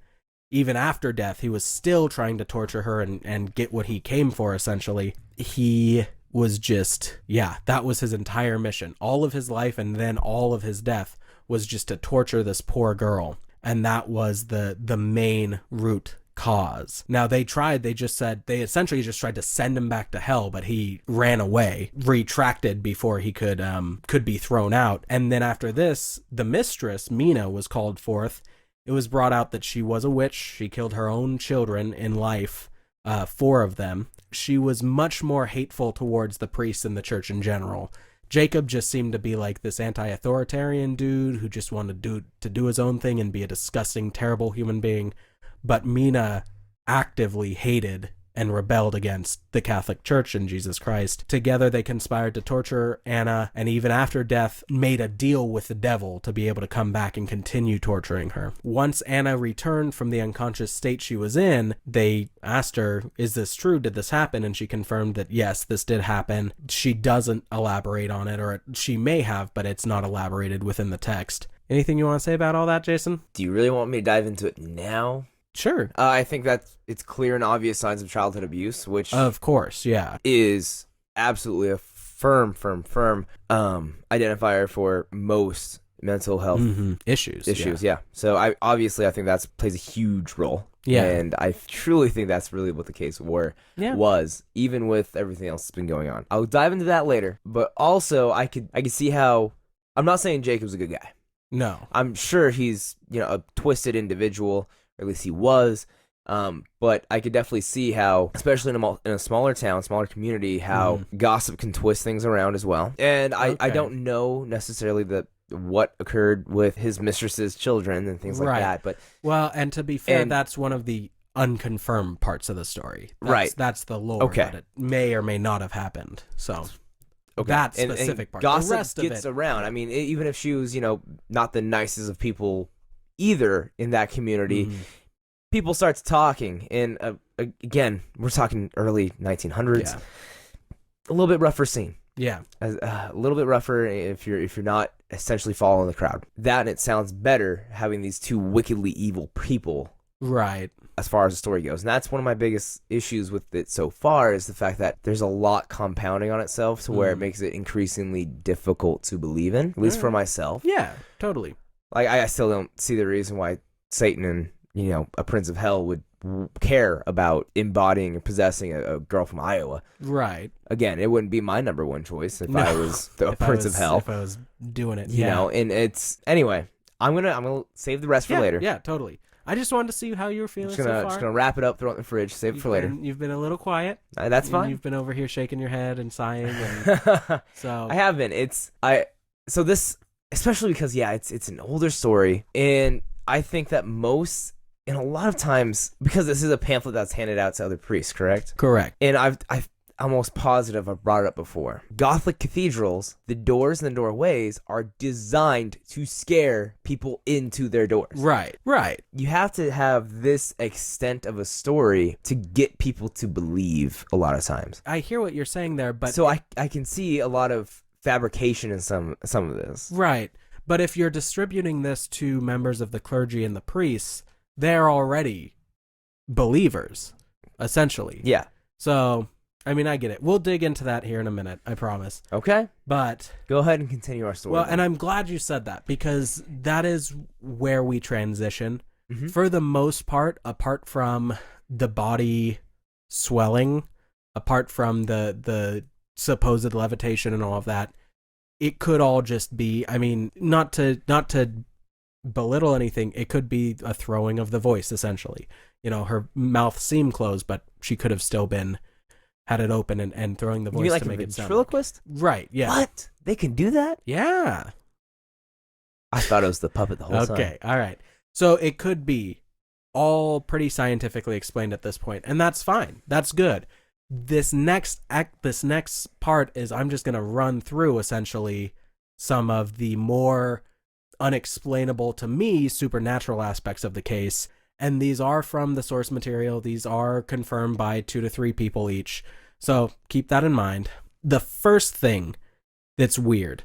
Even after death, he was still trying to torture her and get what he came for, essentially. He was just, that was his entire mission. All of his life and then all of his death was just to torture this poor girl. And that was the main root cause. Now they essentially just tried to send him back to hell, but he ran away, retracted before he could be thrown out. And then after this, the mistress, Mina, was called forth. It was brought out that she was a witch. She killed her own children in life, 4 of them. She was much more hateful towards the priests and the church in general. Jacob just seemed to be like this anti-authoritarian dude who just wanted to do his own thing and be a disgusting, terrible human being. But Mina actively hated and rebelled against the Catholic Church and Jesus Christ. Together, they conspired to torture Anna, and even after death, made a deal with the devil to be able to come back and continue torturing her. Once Anna returned from the unconscious state she was in, they asked her, is this true? Did this happen? And she confirmed that, yes, this did happen. She doesn't elaborate on it, or she may have, but it's not elaborated within the text. Anything you want to say about all that, Jason? Do you really want me to dive into it now? Sure. I think that it's clear and obvious signs of childhood abuse, which of course, yeah, is absolutely a firm identifier for most mental health issues. Yeah. So I think that plays a huge role. Yeah. And I truly think that's really what the case was, even with everything else that's been going on. I'll dive into that later, but also I could see how, I'm not saying Jacob's a good guy. No. I'm sure he's, a twisted individual, or at least he was. But I could definitely see how, especially in a smaller town, smaller community, how gossip can twist things around as well. And I don't know necessarily what occurred with his mistress's children and things like that. But and to be fair, that's one of the unconfirmed parts of the story. That's the lore that it may or may not have happened. So that specific part. Gossip the rest gets of it, around. I mean, even if she was, not the nicest of people either in that community, people starts talking, and again, we're talking early 1900s. Yeah. A little bit rougher scene. Yeah. A little bit rougher if you're not essentially following the crowd. That, and it sounds better having these two wickedly evil people. Right. As far as the story goes. And that's one of my biggest issues with it so far, is the fact that there's a lot compounding on itself to where it makes it increasingly difficult to believe in, at least for myself. Yeah, totally. Like, I still don't see the reason why Satan and, a prince of hell would care about embodying and possessing a girl from Iowa. Right. Again, it wouldn't be my number one choice if I was the prince of hell. If I was doing it, and it's, anyway, I'm gonna save the rest for later. Yeah, totally. I just wanted to see how you were feeling so far. Just gonna wrap it up, throw it in the fridge, save it for later. You've been a little quiet. That's fine. You've been over here shaking your head and sighing. And so I have been. So this, especially because it's an older story, and I think that and a lot of times, because this is a pamphlet that's handed out to other priests, correct? Correct. And I'm almost positive I've brought it up before. Gothic cathedrals, the doors and the doorways are designed to scare people into their doors. Right. You have to have this extent of a story to get people to believe a lot of times. I hear what you're saying there, but... So I can see a lot of fabrication in some of this. Right. But if you're distributing this to members of the clergy and the priests, they're already believers, essentially. Yeah. So... I mean, I get it. We'll dig into that here in a minute, I promise. Okay. But... Go ahead and continue our story. Well, and I'm glad you said that, because that is where we transition. Mm-hmm. For the most part, apart from the body swelling, apart from the supposed levitation and all of that, it could all just be, I mean, not to belittle anything, it could be a throwing of the voice, essentially. Her mouth seemed closed, but she could have still had it open and throwing the voice to make it sound ventriloquist? Right, yeah. What? They can do that? Yeah. I thought it was the puppet the whole time. Okay, all right. So it could be all pretty scientifically explained at this point, and that's fine. That's good. This next part is I'm just going to run through essentially some of the more unexplainable to me supernatural aspects of the case. And these are from the source material. These are confirmed by 2 to 3 people each. So keep that in mind. The first thing that's weird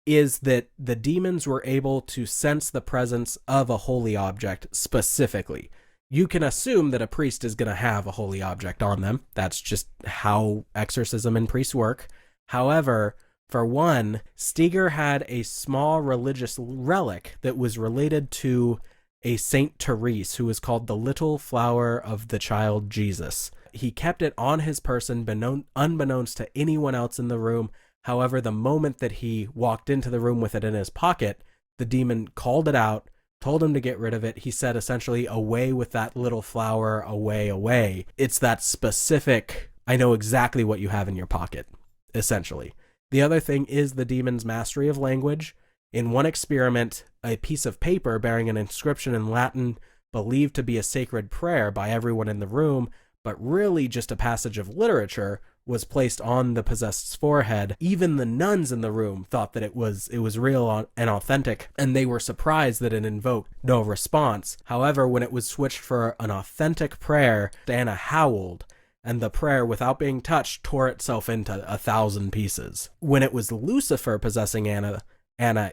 is that the demons were able to sense the presence of a holy object specifically. You can assume that a priest is going to have a holy object on them. That's just how exorcism and priests work. However, for one, Steger had a small religious relic that was related to a Saint Therese, who was called the Little Flower of the Child Jesus. He kept it on his person, unbeknownst to anyone else in the room. However, the moment that he walked into the room with it in his pocket, the demon called it out, told him to get rid of it. He said essentially, away with that little flower, away, away. It's that specific, I know exactly what you have in your pocket, essentially. The other thing is the demon's mastery of language. In one experiment, a piece of paper bearing an inscription in Latin, believed to be a sacred prayer by everyone in the room, but really just a passage of literature, was placed on the possessed's forehead. Even the nuns in the room thought that it was real and authentic, and they were surprised that it invoked no response. However, when it was switched for an authentic prayer, Anna howled, and the prayer, without being touched, tore itself into 1,000 pieces. When it was Lucifer possessing Anna,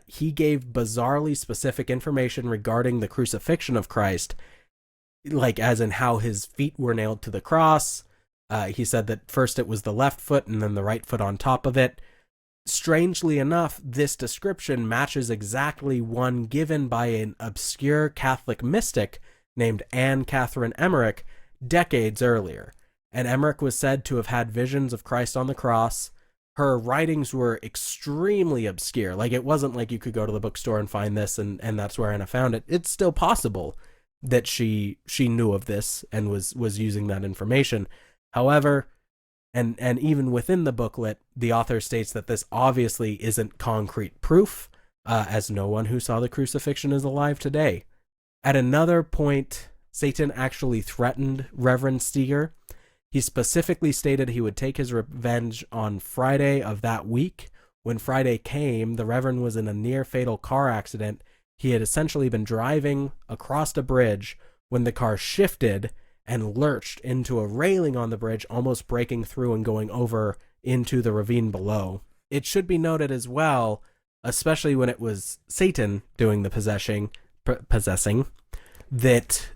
he gave bizarrely specific information regarding the crucifixion of Christ, like as in how his feet were nailed to the cross. He said that first it was the left foot and then the right foot on top of it. Strangely enough, this description matches exactly one given by an obscure Catholic mystic named Anne Catherine Emmerich decades earlier. And Emmerich was said to have had visions of Christ on the cross. Her writings were extremely obscure. Like, it wasn't like you could go to the bookstore and find this and that's where Anna found it. It's still possible that she knew of this and was using that information. However, and even within the booklet, the author states that this obviously isn't concrete proof, as no one who saw the crucifixion is alive today. At another point, Satan actually threatened Reverend Steger. He specifically stated he would take his revenge on Friday of that week. When Friday came, the Reverend was in a near-fatal car accident. He had essentially been driving across a bridge when the car shifted and lurched into a railing on the bridge, almost breaking through and going over into the ravine below. It should be noted as well, especially when it was Satan doing the possessing, that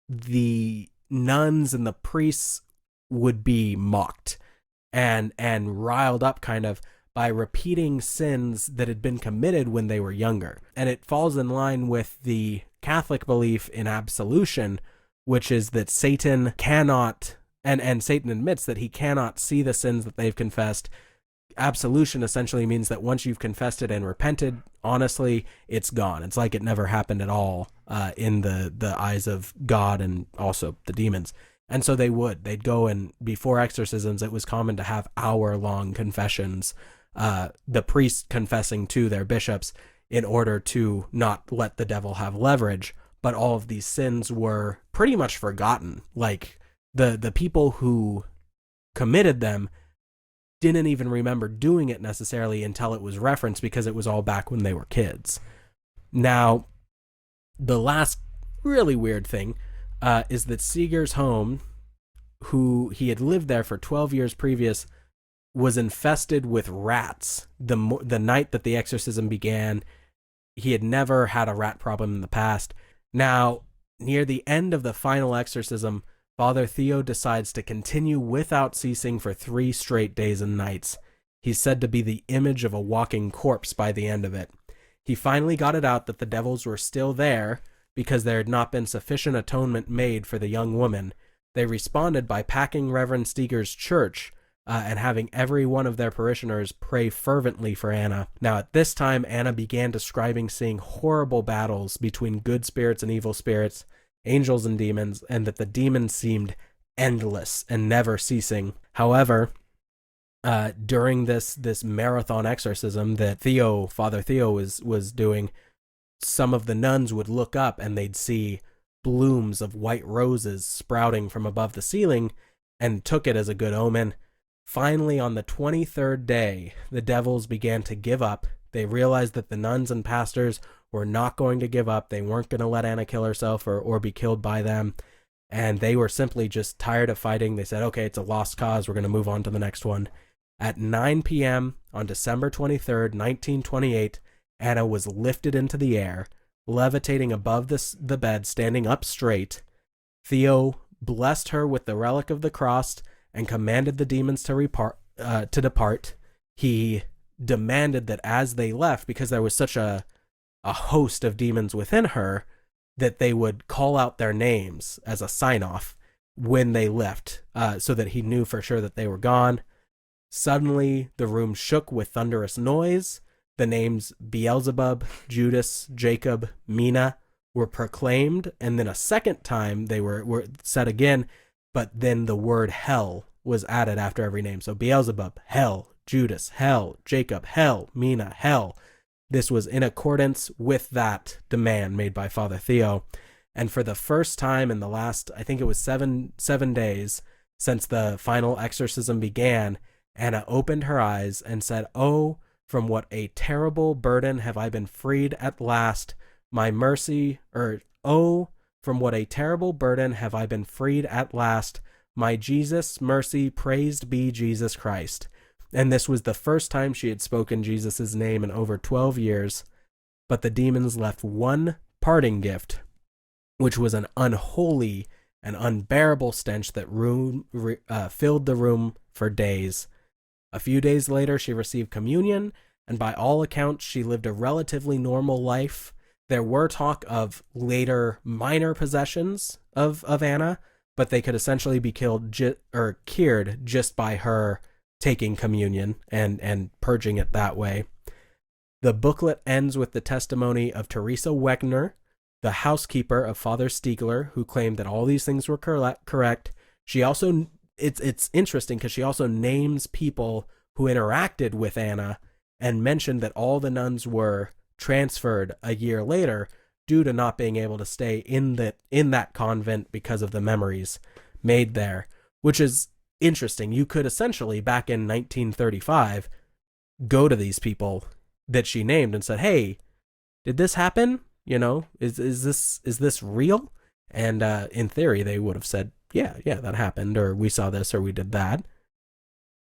the nuns and the priests would be mocked and riled up kind of by repeating sins that had been committed when they were younger. And it falls in line with the Catholic belief in absolution, which is that Satan cannot, and Satan admits that he cannot see the sins that they've confessed. Absolution essentially means that once you've confessed it and repented, honestly, it's gone. It's like it never happened at all in the eyes of God and also the demons. And so they'd go, and before exorcisms, it was common to have hour-long confessions, the priests confessing to their bishops in order to not let the devil have leverage. But all of these sins were pretty much forgotten. Like the people who committed them didn't even remember doing it necessarily until it was referenced, because it was all back when they were kids. Now, the last really weird thing is that Seeger's home, who he had lived there for 12 years previous, was infested with rats the night that the exorcism began. He had never had a rat problem in the past. Now, near the end of the final exorcism, Father Theo decides to continue without ceasing for 3 straight days and nights. He's said to be the image of a walking corpse by the end of it. He finally got it out that the devils were still there because there had not been sufficient atonement made for the young woman. They responded by packing Reverend Steger's church and having every one of their parishioners pray fervently for Anna. Now, at this time, Anna began describing seeing horrible battles between good spirits and evil spirits, angels and demons, and that the demons seemed endless and never ceasing. However, during this marathon exorcism that Father Theo was doing, some of the nuns would look up and they'd see blooms of white roses sprouting from above the ceiling and took it as a good omen. Finally, on the 23rd day, the devils began to give up. They realized that the nuns and pastors were not going to give up. They weren't going to let Anna kill herself or be killed by them. And they were simply just tired of fighting. They said, okay, it's a lost cause. We're going to move on to the next one. At 9 p.m. on December 23rd, 1928, Anna was lifted into the air, levitating above the bed, standing up straight. Theo blessed her with the relic of the cross and commanded the demons to depart. He demanded that as they left, because there was such a host of demons within her, that they would call out their names as a sign-off when they left, so that he knew for sure that they were gone. Suddenly, the room shook with thunderous noise. The names Beelzebub, Judas, Jacob, Mina were proclaimed, and then a second time they were said again, but then the word hell was added after every name. So Beelzebub, hell; Judas, hell; Jacob, hell; Mina, hell. This was in accordance with that demand made by Father Theo. And for the first time in the last, I think it was seven days since the final exorcism began, Anna opened her eyes and said, "Oh, from what a terrible burden have I been freed at last. My mercy, oh, from what a terrible burden have I been freed at last. My Jesus, mercy, praised be Jesus Christ." And this was the first time she had spoken Jesus' name in over 12 years. But the demons left one parting gift, which was an unholy and unbearable stench that filled the room for days. A few days later, she received communion, and by all accounts, she lived a relatively normal life. There were talk of later minor possessions of Anna, but they could essentially be cured just by her taking communion and purging it that way. The booklet ends with the testimony of Teresa Wegner, the housekeeper of Father Stiegler, who claimed that all these things were correct. She also, it's interesting because she also names people who interacted with Anna and mentioned that all the nuns were transferred a year later due to not being able to stay in that convent because of the memories made there, which is interesting. You could essentially, back in 1935, go to these people that she named and said, "Hey, did this happen? You know, is this real?" And in theory, they would have said yeah, that happened, or we saw this, or we did that.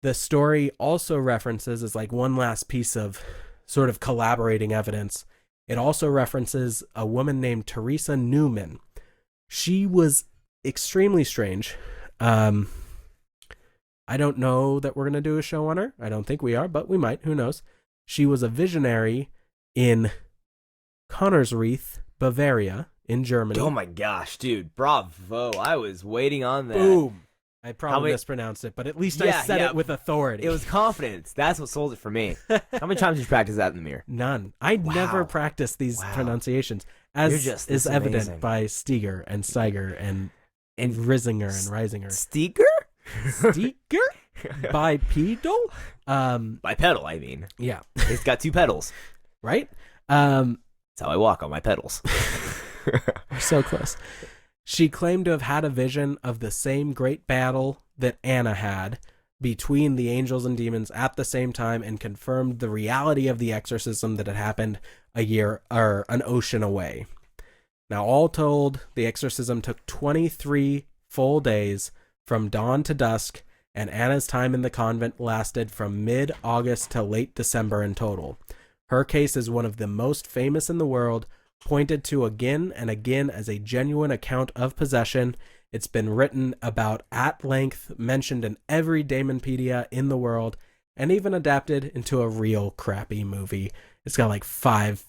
The story also references, as like one last piece of sort of collaborating evidence, it also references a woman named Teresa Newman. She was extremely strange. I don't know that we're going to do a show on her. I don't think we are, but we might. Who knows? She was a visionary in Connersreath, Bavaria, in Germany. Oh my gosh, dude. Bravo. I was waiting on that. Boom. I probably mispronounced it, but at least I said it with authority. It was confidence. That's what sold it for me. How many times did you practice that in the mirror? None. I never practiced these pronunciations, as is evident by Steger and Steiger and Risinger and Reisinger. Steger? Steger? Bipedal? Bipedal, I mean. Yeah. It's got 2 pedals. Right? That's how I walk, on my pedals. We're so close. She claimed to have had a vision of the same great battle that Anna had between the angels and demons at the same time, and confirmed the reality of the exorcism that had happened a year or an ocean away. Now, all told, the exorcism took 23 full days from dawn to dusk, and Anna's time in the convent lasted from mid-August to late December in total. Her case is one of the most famous in the world, pointed to again and again as a genuine account of possession. It's been written about at length, mentioned in every Daemonpedia in the world, and even adapted into a real crappy movie. It's got like 5%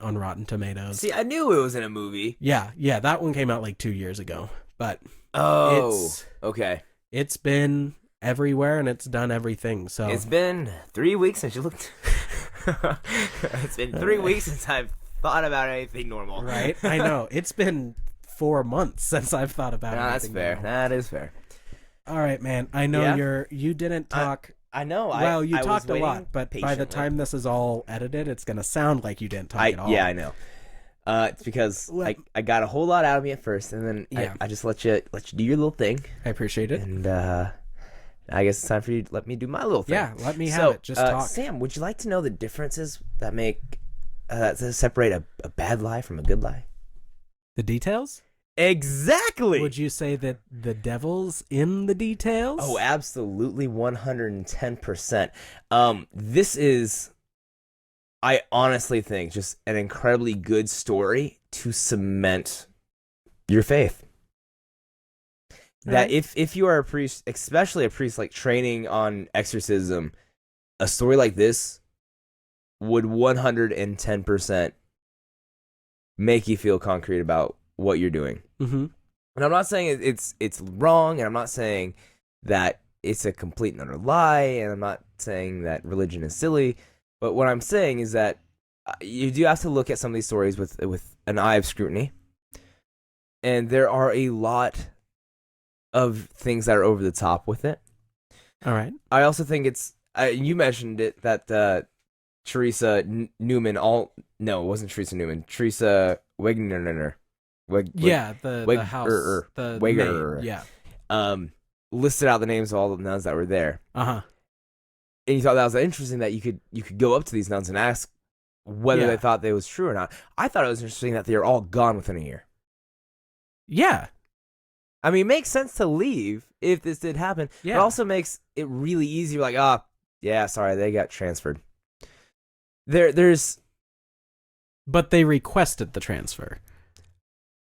on Rotten Tomatoes. See, I knew it was in a movie. Yeah, that one came out like 2 years ago. But okay. It's been everywhere and it's done everything. So it's been 3 weeks since you looked. It's been 3 weeks since I've thought about anything normal. Right? I know. It's been 4 months since I've thought about anything that's fair. normal. That is fair. All right, man. I know you didn't talk. I know. Well, you talked a lot, but patiently. by the time this is all edited, it's going to sound like you didn't talk at all. Yeah, I know. It's because I got a whole lot out of me at first, and then I just let you do your little thing. I appreciate it. And I guess it's time for you to let me do my little thing. Yeah, let me have it. Just talk. Sam, would you like to know the differences that make that separate a bad lie from a good lie? The details? Exactly. Would you say that the devil's in the details? Oh, absolutely, 110%. This is, I honestly think, just an incredibly good story to cement your faith. That if you are a priest, especially a priest like training on exorcism, a story like this would 110% make you feel concrete about what you're doing. Mm-hmm. And I'm not saying it's wrong, and I'm not saying that it's a complete and utter lie, and I'm not saying that religion is silly, but what I'm saying is that you do have to look at some of these stories with an eye of scrutiny, and there are a lot of things that are over the top with it. All right. I also think it's you mentioned it that Teresa Newman. No, it wasn't Teresa Newman. Teresa Wegner. The house. The Weger. Yeah. Listed out the names of all the nuns that were there. Uh-huh. And you thought that was interesting that you could go up to these nuns and ask whether they thought that was true or not. I thought it was interesting that they were all gone within a year. Yeah. I mean, it makes sense to leave if this did happen. Yeah. It also makes it really easy. You're like, sorry, they got transferred. But they requested the transfer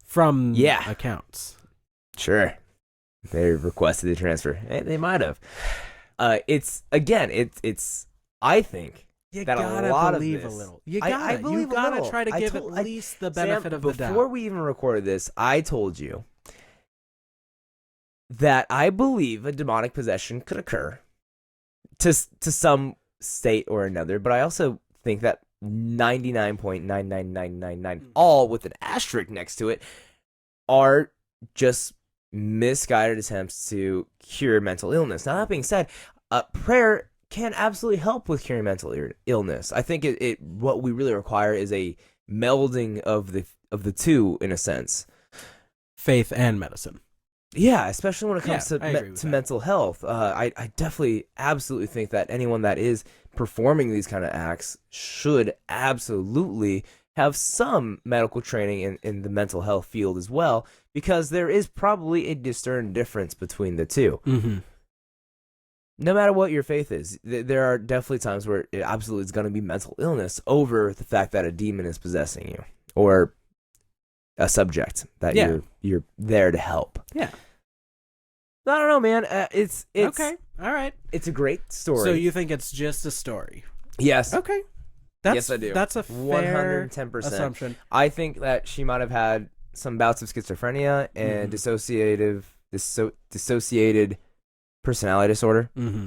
from accounts. Sure. They requested the transfer. They might have. It's I think you that gotta a lot believe of this, a little. You gotta try to give at least the benefit of the doubt. Before we even recorded this, I told you that I believe a demonic possession could occur to some state or another, but I also think that 99.99999, all with an asterisk next to it, are just misguided attempts to cure mental illness. Now, that being said, prayer can absolutely help with curing mental illness. I think what we really require is a melding of the two, in a sense. Faith and medicine. Yeah, especially when it comes to that. mental health. I definitely, absolutely think that anyone that is performing these kind of acts should absolutely have some medical training in the mental health field as well, because there is probably a discerned difference between the two. Mm-hmm. No matter what your faith is, there are definitely times where it absolutely is going to be mental illness over the fact that a demon is possessing you, or a subject that you're there to help. Yeah. I don't know, man. It's okay. All right. It's a great story. So you think it's just a story? Yes. Okay. Yes, I do. That's a fair 110% assumption. I think that she might have had some bouts of schizophrenia and dissociated personality disorder. Mm-hmm.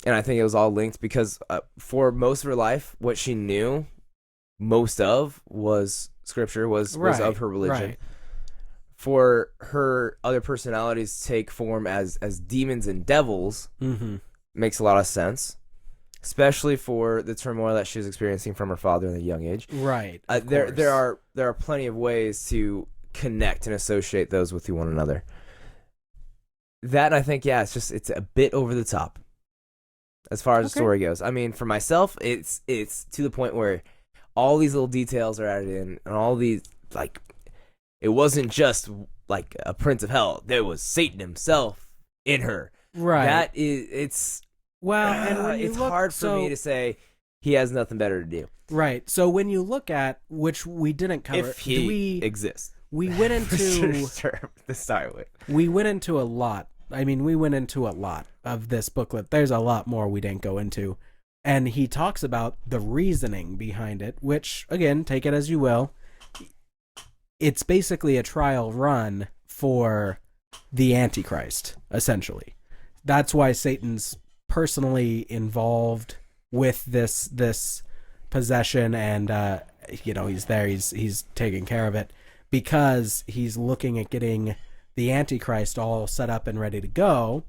And I think it was all linked because for most of her life, what she knew most of was scripture, was of her religion. Right. For her other personalities to take form as demons and devils makes a lot of sense, especially for the turmoil that she was experiencing from her father in a young age. Right. There are plenty of ways to connect and associate those with one another. That, and I think, it's a bit over the top as far as the story goes. I mean, for myself, it's to the point where all these little details are added in, and all these, like, it wasn't just like a prince of hell. There was Satan himself in her. Right. It's and when you it's look, hard for me to say he has nothing better to do. Right. So when you look at, which we didn't cover, if he exists, we went into to start with. We went into a lot. I mean, we went into a lot of this booklet. There's a lot more we didn't go into. And he talks about the reasoning behind it, which, again, take it as you will. It's basically a trial run for the Antichrist, essentially. That's why Satan's personally involved with this possession, and he's there, he's taking care of it, because he's looking at getting the Antichrist all set up and ready to go.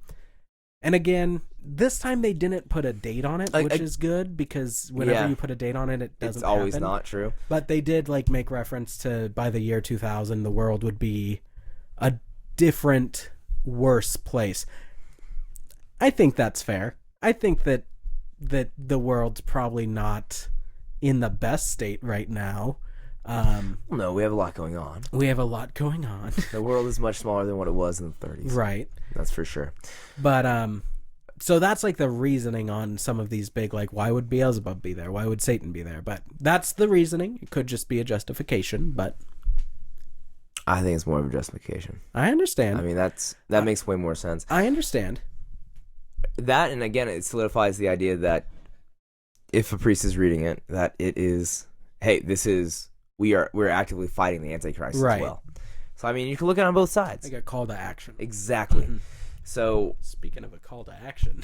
And again, this time they didn't put a date on it, which is good, because whenever you put a date on it, it doesn't happen. It's always not true. But they did make reference to, by the year 2000, the world would be a different, worse place. I think that's fair. I think that the world's probably not in the best state right now. No, we have a lot going on. The world is much smaller than what it was in the 30s. Right. That's for sure. But so that's the reasoning on some of these big, why would Beelzebub be there? Why would Satan be there? But that's the reasoning. It could just be a justification, but I think it's more of a justification. I understand. I mean, that makes way more sense. I understand. That, and again, it solidifies the idea that if a priest is reading it, that it is, hey, we're actively fighting the Antichrist as well. So, I mean, you can look at it on both sides. Like a call to action. Exactly. Mm-hmm. So, speaking of a call to action,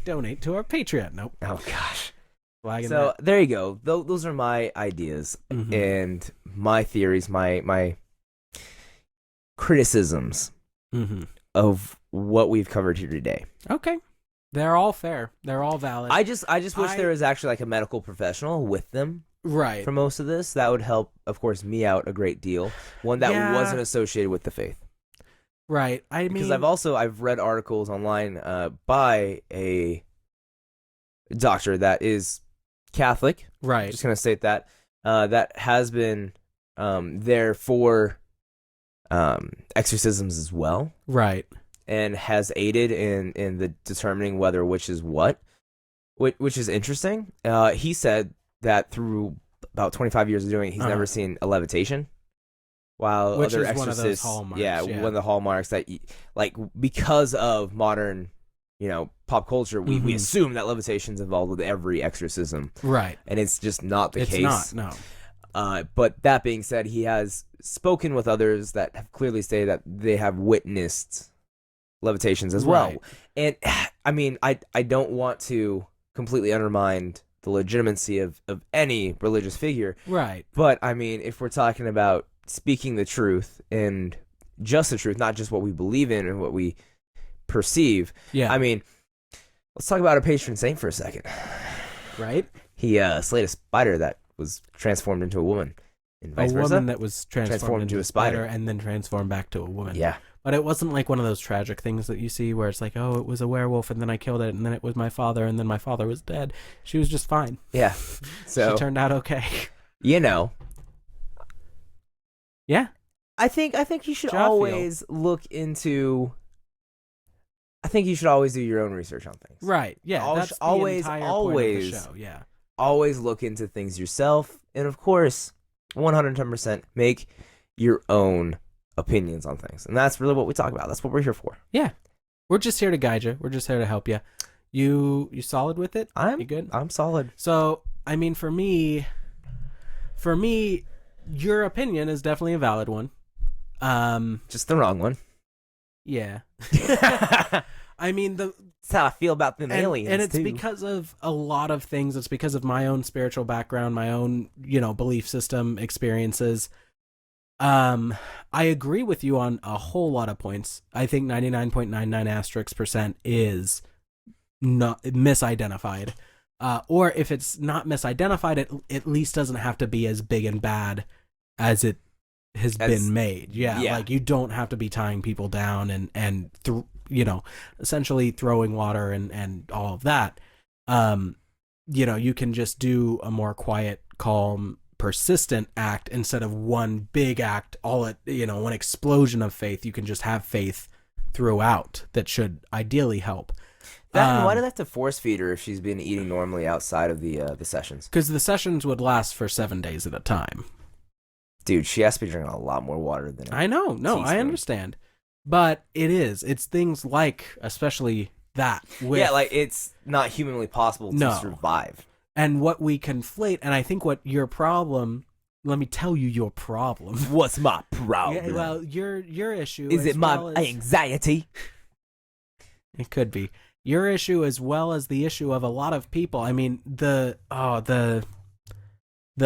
donate to our Patreon. Nope. Oh, gosh. Flagging so, that. there you go. Those are my ideas and my theories, my criticisms of what we've covered here today. Okay. They're all fair. They're all valid. I just wish there was actually a medical professional with them. Right. For most of this, that would help, of course, me out a great deal. One that wasn't associated with the faith. Right. Because I've read articles online by a doctor that is Catholic. Right. Just gonna state that that has been there for exorcisms as well. Right. And has aided in the determining whether which is what, which is interesting. He said that through about 25 years of doing it, he's never seen a levitation. While which other is exorcists, one of those hallmarks. One of the hallmarks that, because of modern, pop culture, we assume that levitation's involved with every exorcism. Right. And it's just not the case. It's not, no. But that being said, he has spoken with others that have clearly stated that they have witnessed levitations as well. And I mean, I don't want to completely undermine the legitimacy of any religious figure. Right. But I mean, if we're talking about speaking the truth and just the truth, not just what we believe in and what we perceive. Yeah. I mean, let's talk about our patron saint for a second. Right. He slayed a spider that was transformed into a woman. And vice versa. Woman that was transformed into a spider and then transformed back to a woman. Yeah. But it wasn't like one of those tragic things that you see where it's it was a werewolf and then I killed it and then it was my father and then my father was dead. She was just fine. Yeah. So she turned out okay. You know, Yeah. I think you should How I feel. always look into. I think you should always do your own research on things. Right. Yeah. That's Always, the entire always, point of the show. Yeah. always look into things yourself, and of course, 110% make your own opinions on things, and that's really what we talk about. That's what we're here for. Yeah. We're just here to guide you. We're just here to help you. You solid with it? You good? I'm solid. So, I mean, for me, your opinion is definitely a valid one. Just the wrong one. Yeah. I mean, That's how I feel about them aliens, and it's too. because of a lot of things. It's because of my own spiritual background, my own, belief system experiences. I agree with you on a whole lot of points. I think 99.99% is not misidentified. Or if it's not misidentified, it at least doesn't have to be as big and bad as it has been made. Yeah, like you don't have to be tying people down and essentially throwing water and all of that. You can just do a more quiet, calm, persistent act instead of one big act, one explosion of faith. You can just have faith throughout that should ideally help. Why do they have to force feed her if she's been eating normally outside of the sessions? Because the sessions would last for 7 days at a time. Dude, she has to be drinking a lot more water than I know. No, I understand. But it's things like, especially that. It's not humanly possible to survive. And what we conflate, and I think what your problem, let me tell you your problem. What's my problem? Yeah, well, your issue is it my anxiety? It could be. Your issue as well as the issue of a lot of people. I mean, the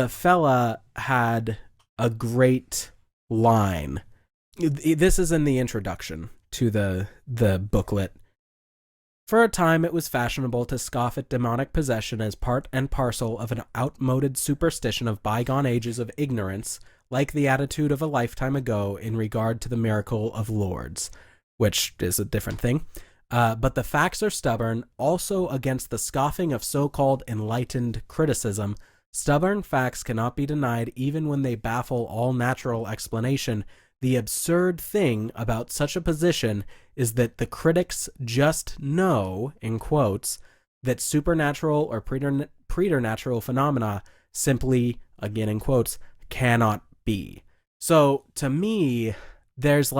fella had a great line. This is in the introduction to the booklet. For a time, it was fashionable to scoff at demonic possession as part and parcel of an outmoded superstition of bygone ages of ignorance, like the attitude of a lifetime ago in regard to the miracle of Lourdes, which is a different thing. But the facts are stubborn, also against the scoffing of so-called enlightened criticism. Stubborn facts cannot be denied even when they baffle all natural explanation. The absurd thing about such a position is that the critics just know, in quotes, that supernatural or preternatural phenomena simply, again in quotes, cannot be. So, to me, there's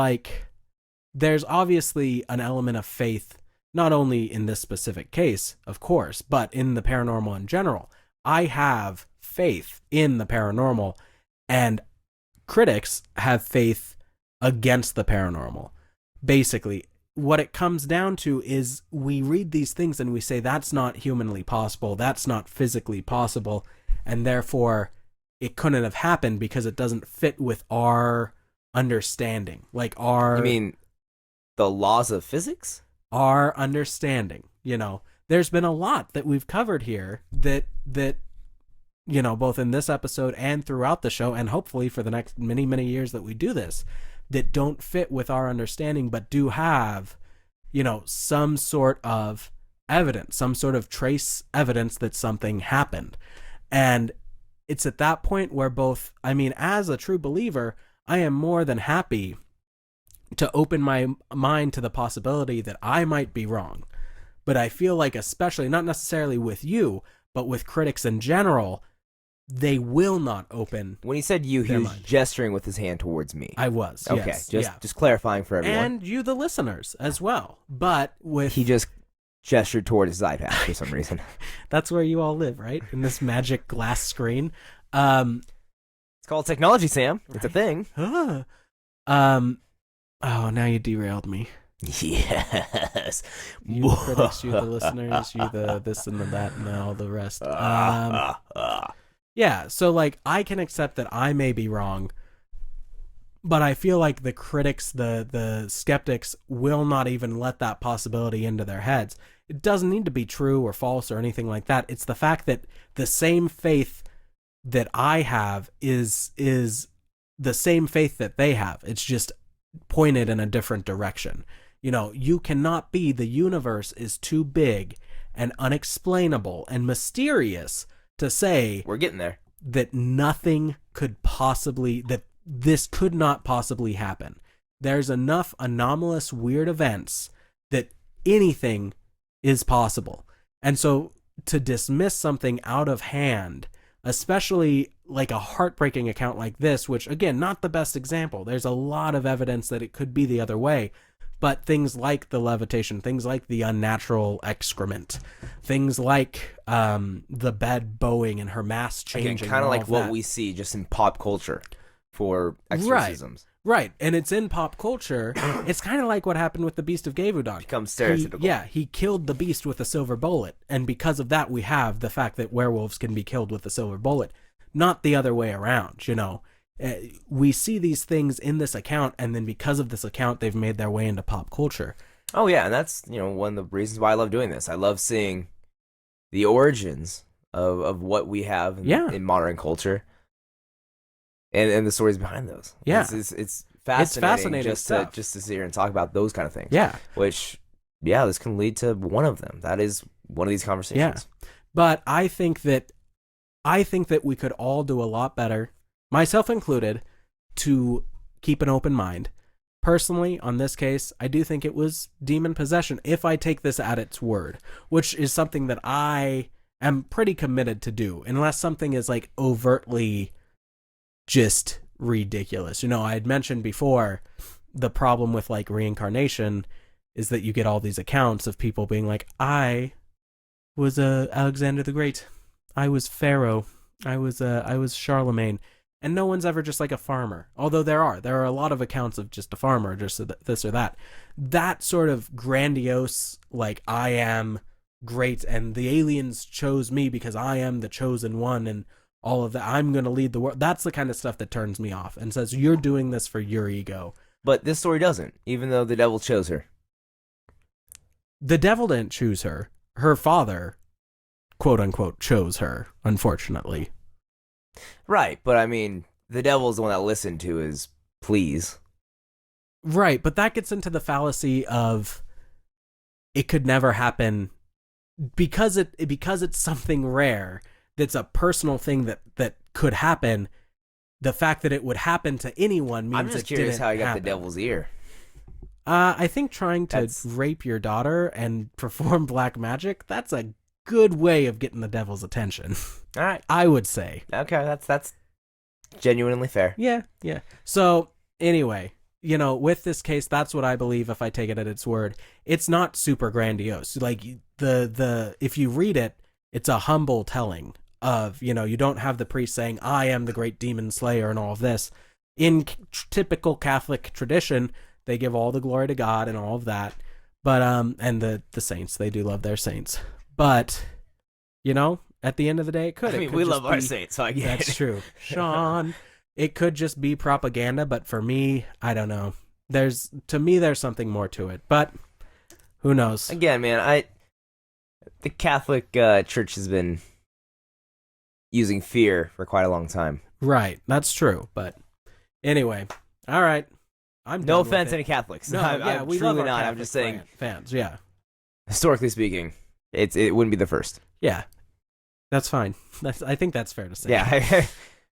obviously an element of faith, not only in this specific case, of course, but in the paranormal in general. I have faith in the paranormal, and critics have faith against the paranormal. Basically, what it comes down to is we read these things and we say that's not humanly possible, that's not physically possible, and therefore it couldn't have happened because it doesn't fit with our understanding. You mean the laws of physics? Our understanding. There's been a lot that we've covered here that both in this episode and throughout the show, and hopefully for the next many, many years that we do this, that don't fit with our understanding, but do have, some sort of evidence, some sort of trace evidence that something happened. And it's at that point where as a true believer, I am more than happy to open my mind to the possibility that I might be wrong. But I feel like, especially, not necessarily with you, but with critics in general, they will not open. When he said you, he was gesturing with his hand towards me. I was. Okay, yes, just clarifying for everyone. And you, the listeners, as well. But he just gestured toward his iPad for some reason. That's where you all live, right? In this magic glass screen. It's called technology, Sam. It's a thing. Oh, now you derailed me. Yes. You the critics, you the listeners, you the this and the that and all the rest. Yeah, so I can accept that I may be wrong, but I feel like the critics, the skeptics, will not even let that possibility into their heads. It doesn't need to be true or false or anything like that. It's the fact that the same faith that I have is the same faith that they have. It's just pointed in a different direction. You cannot be, the universe is too big and unexplainable and mysterious to say we're getting there. that nothing could possibly, that this could not possibly happen. There's enough anomalous, weird events that anything is possible. And so to dismiss something out of hand, especially like a heartbreaking account like this, which again, not the best example. There's a lot of evidence that it could be the other way. But things like the levitation, things like the unnatural excrement, things like the bed bowing and her mask changing. Again, kind of like what we see just in pop culture for exorcisms. Right. And it's in pop culture. It's kind of like what happened with the Beast of Gavudon. Becomes stereotypical. He killed the beast with a silver bullet. And because of that, we have the fact that werewolves can be killed with a silver bullet. Not the other way around, you know. We see these things in this account, and then because of this account, they've made their way into pop culture. Oh, yeah, and that's, you know, one of the reasons why I love doing this. I love seeing the origins of what we have in modern culture. And the stories behind those. Yeah. It's fascinating just to sit here and talk about those kind of things. Yeah. Which, yeah, this can lead to one of them. That is one of these conversations. Yeah. But I think that we could all do a lot better, myself included, to keep an open mind. Personally, on this case, I do think it was demon possession, if I take this at its word, which is something that I am pretty committed to do, unless something is like overtly just ridiculous. You know, I had mentioned before the problem with like reincarnation is that you get all these accounts of people being like, I was Alexander the Great, I was Pharaoh, I was Charlemagne, and no one's ever just like a farmer. Although there are a lot of accounts of just a farmer, just this or that. That sort of grandiose, like, I am great and the aliens chose me because I am the chosen one and all of that, I'm going to lead the world. That's the kind of stuff that turns me off and says, you're doing this for your ego. But this story doesn't, even though the devil chose her. The devil didn't choose her. Her father, quote unquote, chose her, unfortunately. Right, but I mean, the devil's the one that listened to his pleas. Right, but that gets into the fallacy of it could never happen because it's something rare. That's a personal thing that could happen. The fact that it would happen to anyone means I'm just curious how I got happen. the devil's ear. I think trying to rape your daughter and perform black magic, that's a good way of getting the devil's attention. All right. I would say. Okay, that's genuinely fair. Yeah. So anyway, you know, with this case, that's what I believe if I take it at its word. It's not super grandiose. Like the if you read it, it's a humble telling of, you know, you don't have the priest saying, I am the great demon slayer and all of this. In typical Catholic tradition, they give all the glory to God and all of that. But, and the saints, they do love their saints. But, you know, at the end of the day, it could. We love our saints, so I get it. That's true. Sean, it could just be propaganda, but for me, I don't know. To me, there's something more to it. But, who knows? Again, man, the Catholic Church has been using fear for quite a long time. Right, that's true. But anyway, all right. I'm no offense to any Catholics. No, I'm we truly love our not. Catholic I'm just saying, fans. Yeah, historically speaking, it wouldn't be the first. Yeah, that's fine. I think that's fair to say. Yeah.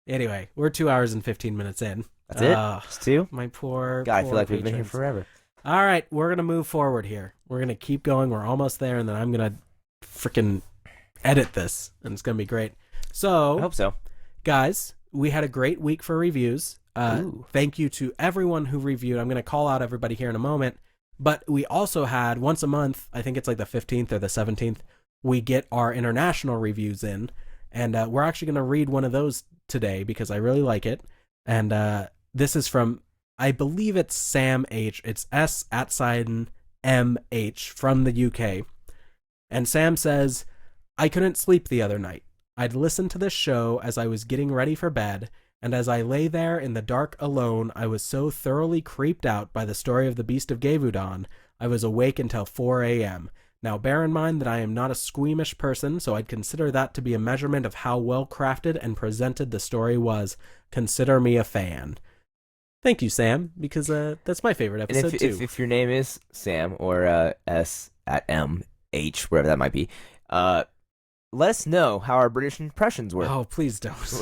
Anyway, we're 2 hours and 15 minutes in. That's it. Just 2. My poor. God, I feel like patrons. we've been here forever. All right, we're gonna move forward here. We're gonna keep going. We're almost there, and then I'm gonna freaking edit this, and it's gonna be great. So I hope so, guys. We had a great week for reviews. Thank you to everyone who reviewed. I'm gonna call out everybody here in a moment, but we also had once a month. I think it's like the 15th or the 17th. We get our international reviews in, and we're actually gonna read one of those today because I really like it. And this is from, I believe it's Sam H. It's S@MH from the UK. And Sam says, I couldn't sleep the other night. I'd listened to this show as I was getting ready for bed, and as I lay there in the dark alone, I was so thoroughly creeped out by the story of the Beast of Gavudon, I was awake until 4 a.m. Now bear in mind that I am not a squeamish person, so I'd consider that to be a measurement of how well crafted and presented the story was. Consider me a fan. Thank you, Sam, because that's my favorite episode, and too. If your name is Sam or S@MH, wherever that might be, let us know how our British impressions were. Oh, please don't.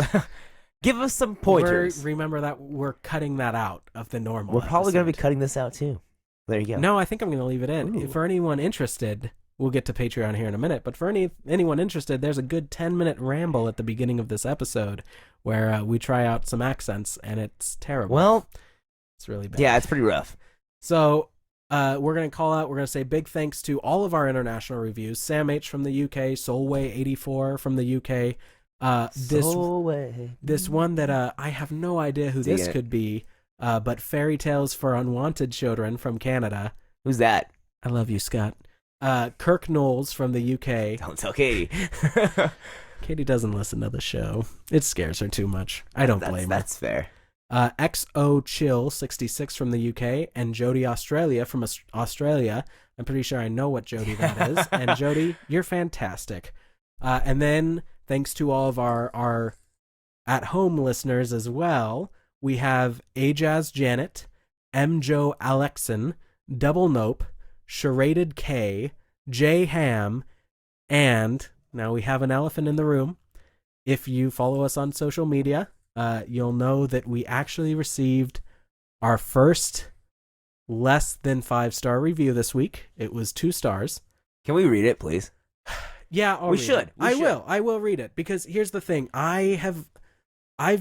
Give us some pointers. Remember that we're cutting that out of the normal. We're probably going to be episode. cutting this out too. There you go. No, I think I'm going to leave it in. Ooh. For anyone interested, we'll get to Patreon here in a minute. But for anyone interested, there's a good 10-minute ramble at the beginning of this episode where we try out some accents, and it's terrible. Well, it's really bad. Yeah, it's pretty rough. So we're going to call out, we're going to say big thanks to all of our international reviews. Sam H. from the UK, Solway84 from the UK. This one that I have no idea who this could be, but Fairy Tales for Unwanted Children from Canada. Who's that? I love you, Scott. Kirk Knowles from the UK. Don't tell Katie. Katie doesn't listen to the show. It scares her too much. I don't blame her. That's fair. XO Chill 66 from the UK, and Jody Australia from Australia. I'm pretty sure I know what Jody that is. And Jody, you're fantastic. And then thanks to all of our at-home listeners as well, we have Ajaz Janet, M. Joe Alexon, Double Nope, Charaded K, J. Ham, and now we have an elephant in the room. If you follow us on social media, you'll know that we actually received our first less than 5-star review this week. It was 2 stars. Can we read it, please? Yeah, we should. I will read it, because here's the thing. I've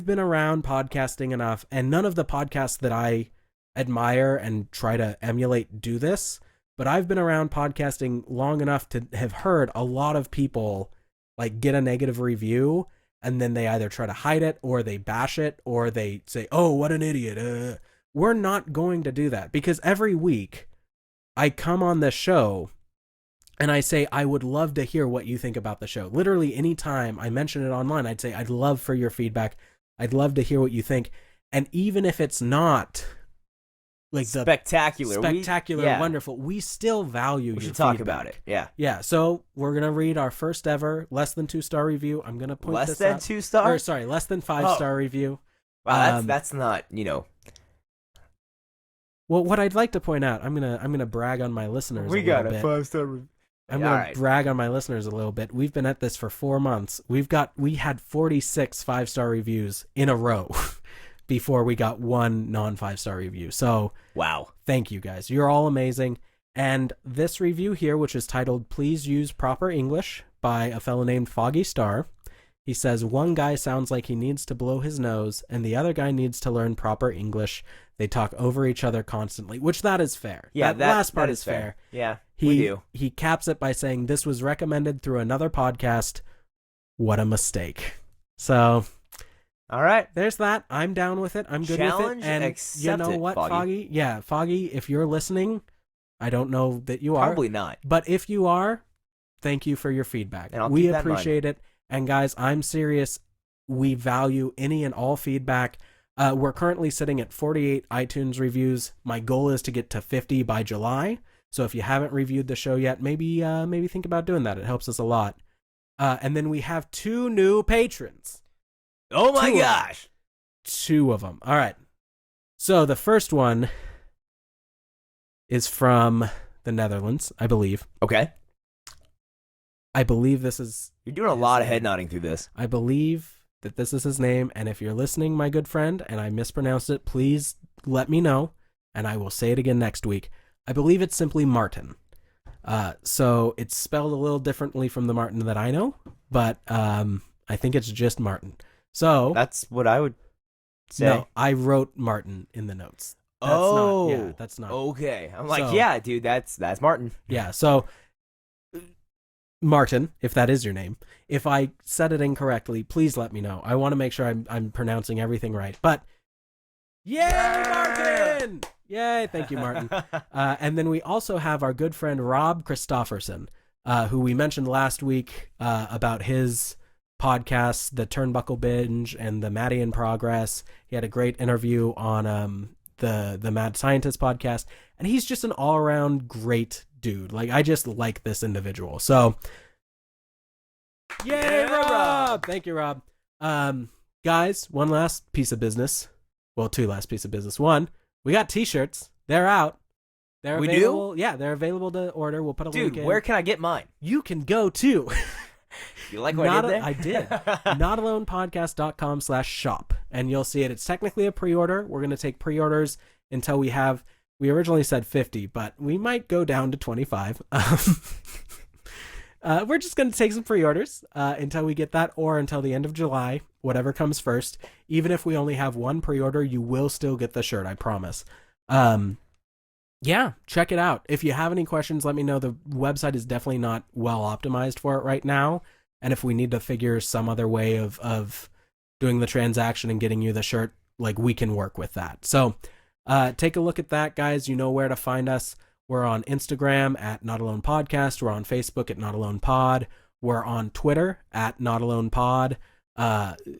been around podcasting enough, and none of the podcasts that I admire and try to emulate do this, but I've been around podcasting long enough to have heard a lot of people like get a negative review, and then they either try to hide it, or they bash it, or they say, oh, what an idiot. We're not going to do that, because every week I come on this show and I say, I would love to hear what you think about the show. Literally anytime I mention it online, I'd say, I'd love for your feedback. I'd love to hear what you think. And even if it's not like spectacular, wonderful, we still value your feedback. We should talk about it. Yeah. Yeah. So we're going to read our first ever less than 2-star review. I'm going to point this out. Less than 2 stars? Or, sorry, less than 5-star review. Wow, that's not, Well, what I'd like to point out, I'm gonna brag on my listeners. We a got little a bit. 5-star review. I'm gonna brag on my listeners a little bit. We've been at this for 4 months. We had 46 5-star reviews in a row before we got one non-5-star review. So wow, thank you guys. You're all amazing. And this review here, which is titled "Please Use Proper English" by a fellow named Foggy Star. He says, one guy sounds like he needs to blow his nose, and the other guy needs to learn proper English. They talk over each other constantly, which that is fair. Yeah, that last part is fair. Yeah, we do. He caps it by saying, this was recommended through another podcast. What a mistake. So, all right. There's that. I'm down with it. I'm good Challenge with it. And you know what, Foggy? Yeah, Foggy, if you're listening, I don't know that you are. Probably not. But if you are, thank you for your feedback. We appreciate it. And guys, I'm serious. We value any and all feedback. We're currently sitting at 48 iTunes reviews. My goal is to get to 50 by July. So if you haven't reviewed the show yet, maybe think about doing that. It helps us a lot. And then we have 2 new patrons. Oh my gosh. 2 of them. All right. So the first one is from the Netherlands, I believe. Okay. I believe this is... You're doing a lot of head nodding through this. I believe that this is his name, and if you're listening, my good friend, and I mispronounced it, please let me know, and I will say it again next week. I believe it's simply Martin. So it's spelled a little differently from the Martin that I know, but I think it's just Martin. So... That's what I would say. No, I wrote Martin in the notes. That's not... Okay. I'm like, yeah, dude, that's Martin. Yeah, so... Martin, if that is your name. If I said it incorrectly, please let me know. I want to make sure I'm pronouncing everything right. But yay, Martin! Yay, thank you, Martin. And then we also have our good friend Rob Christofferson, who we mentioned last week about his podcasts, the Turnbuckle Binge and the Maddie in Progress. He had a great interview on the Mad Scientist podcast, and he's just an all-around great dude. Like, I just like this individual. So yay, Rob! Thank you, Rob. Guys, one last piece of business. Well, 2 last piece of business. 1, we got t-shirts. They're out. They're available. Yeah, they're available to order. We'll put a link in. Dude, where can I get mine? You can go to You like what I did there? I did. Notalonepodcast.com/shop. And you'll see it. It's technically a pre-order. We're going to take pre-orders until we originally said 50, but we might go down to 25. We're just going to take some pre-orders until we get that, or until the end of July, whatever comes first. Even if we only have one pre-order, you will still get the shirt, I promise. Yeah, check it out. If you have any questions, let me know. The website is definitely not well optimized for it right now. And if we need to figure some other way of doing the transaction and getting you the shirt, like, we can work with that. So take a look at that, guys. You know where to find us. We're on Instagram at Not Alone Podcast. We're on Facebook at Not Alone Pod. We're on Twitter at Not Alone Pod.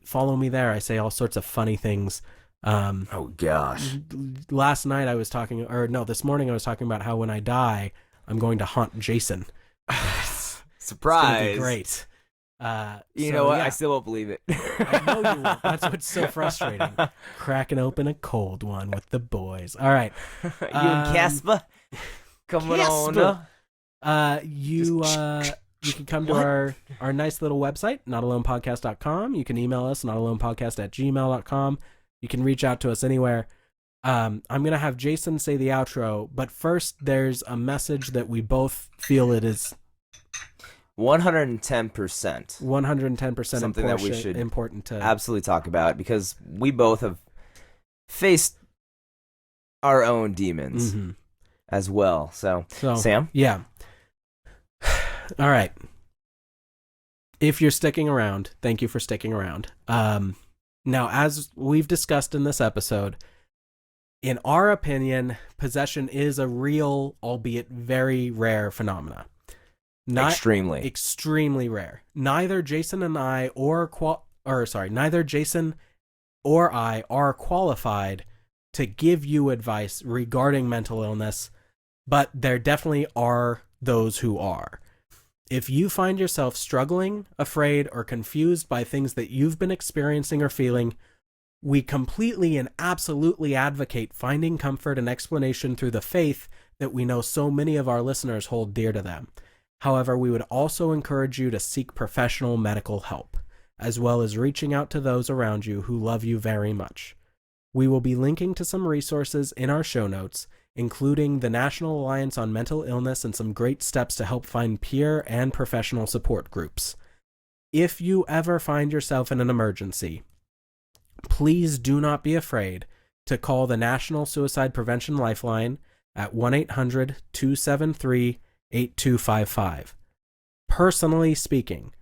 Follow me there. I say all sorts of funny things. Oh gosh. Last night I was talking, this morning I was talking about how when I die, I'm going to haunt Jason. Surprise. It's gonna be great. You know what? Yeah. I still won't believe it. I know you won't. That's what's so frustrating. Cracking open a cold one with the boys. All right. You and Casper coming on. You can come to our nice little website, notalonepodcast.com. You can email us, notalonepodcast@gmail.com. You can reach out to us anywhere. I'm going to have Jason say the outro, but first there's a message that we both feel it is 110%. 110% something that we should important to absolutely talk about, because we both have faced our own demons as well. So, Sam? Yeah. All right. If you're sticking around, thank you for sticking around. Now, as we've discussed in this episode, in our opinion, possession is a real, albeit very rare phenomena. Extremely rare. Neither Jason I are qualified to give you advice regarding mental illness, but there definitely are those who are. If you find yourself struggling, afraid, or confused by things that you've been experiencing or feeling, we completely and absolutely advocate finding comfort and explanation through the faith that we know so many of our listeners hold dear to them. However, we would also encourage you to seek professional medical help, as well as reaching out to those around you who love you very much. We will be linking to some resources in our show notes, including the National Alliance on Mental Illness and some great steps to help find peer and professional support groups. If you ever find yourself in an emergency, please do not be afraid to call the National Suicide Prevention Lifeline at 1-800-273-8255. Personally speaking,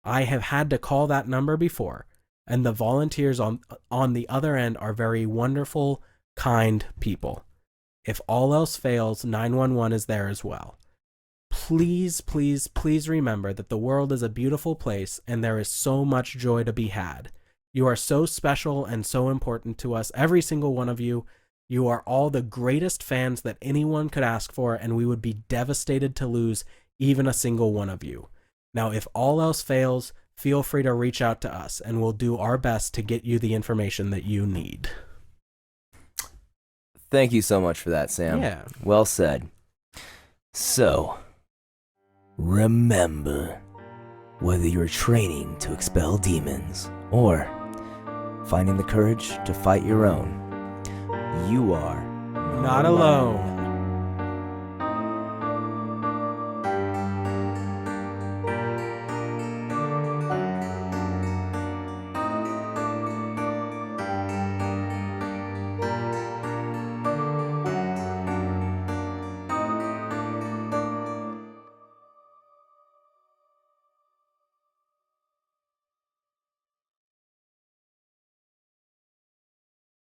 I have had to call that number before, and the volunteers on the other end are very wonderful, kind people. If all else fails, 911 is there as well. Please, please, please remember that the world is a beautiful place and there is so much joy to be had. You are so special and so important to us, every single one of you. You are all the greatest fans that anyone could ask for, and we would be devastated to lose even a single one of you. Now, if all else fails, feel free to reach out to us, and we'll do our best to get you the information that you need. Thank you so much for that, Sam. Yeah. Well said. So, remember, whether you're training to expel demons or finding the courage to fight your own, you are not alone.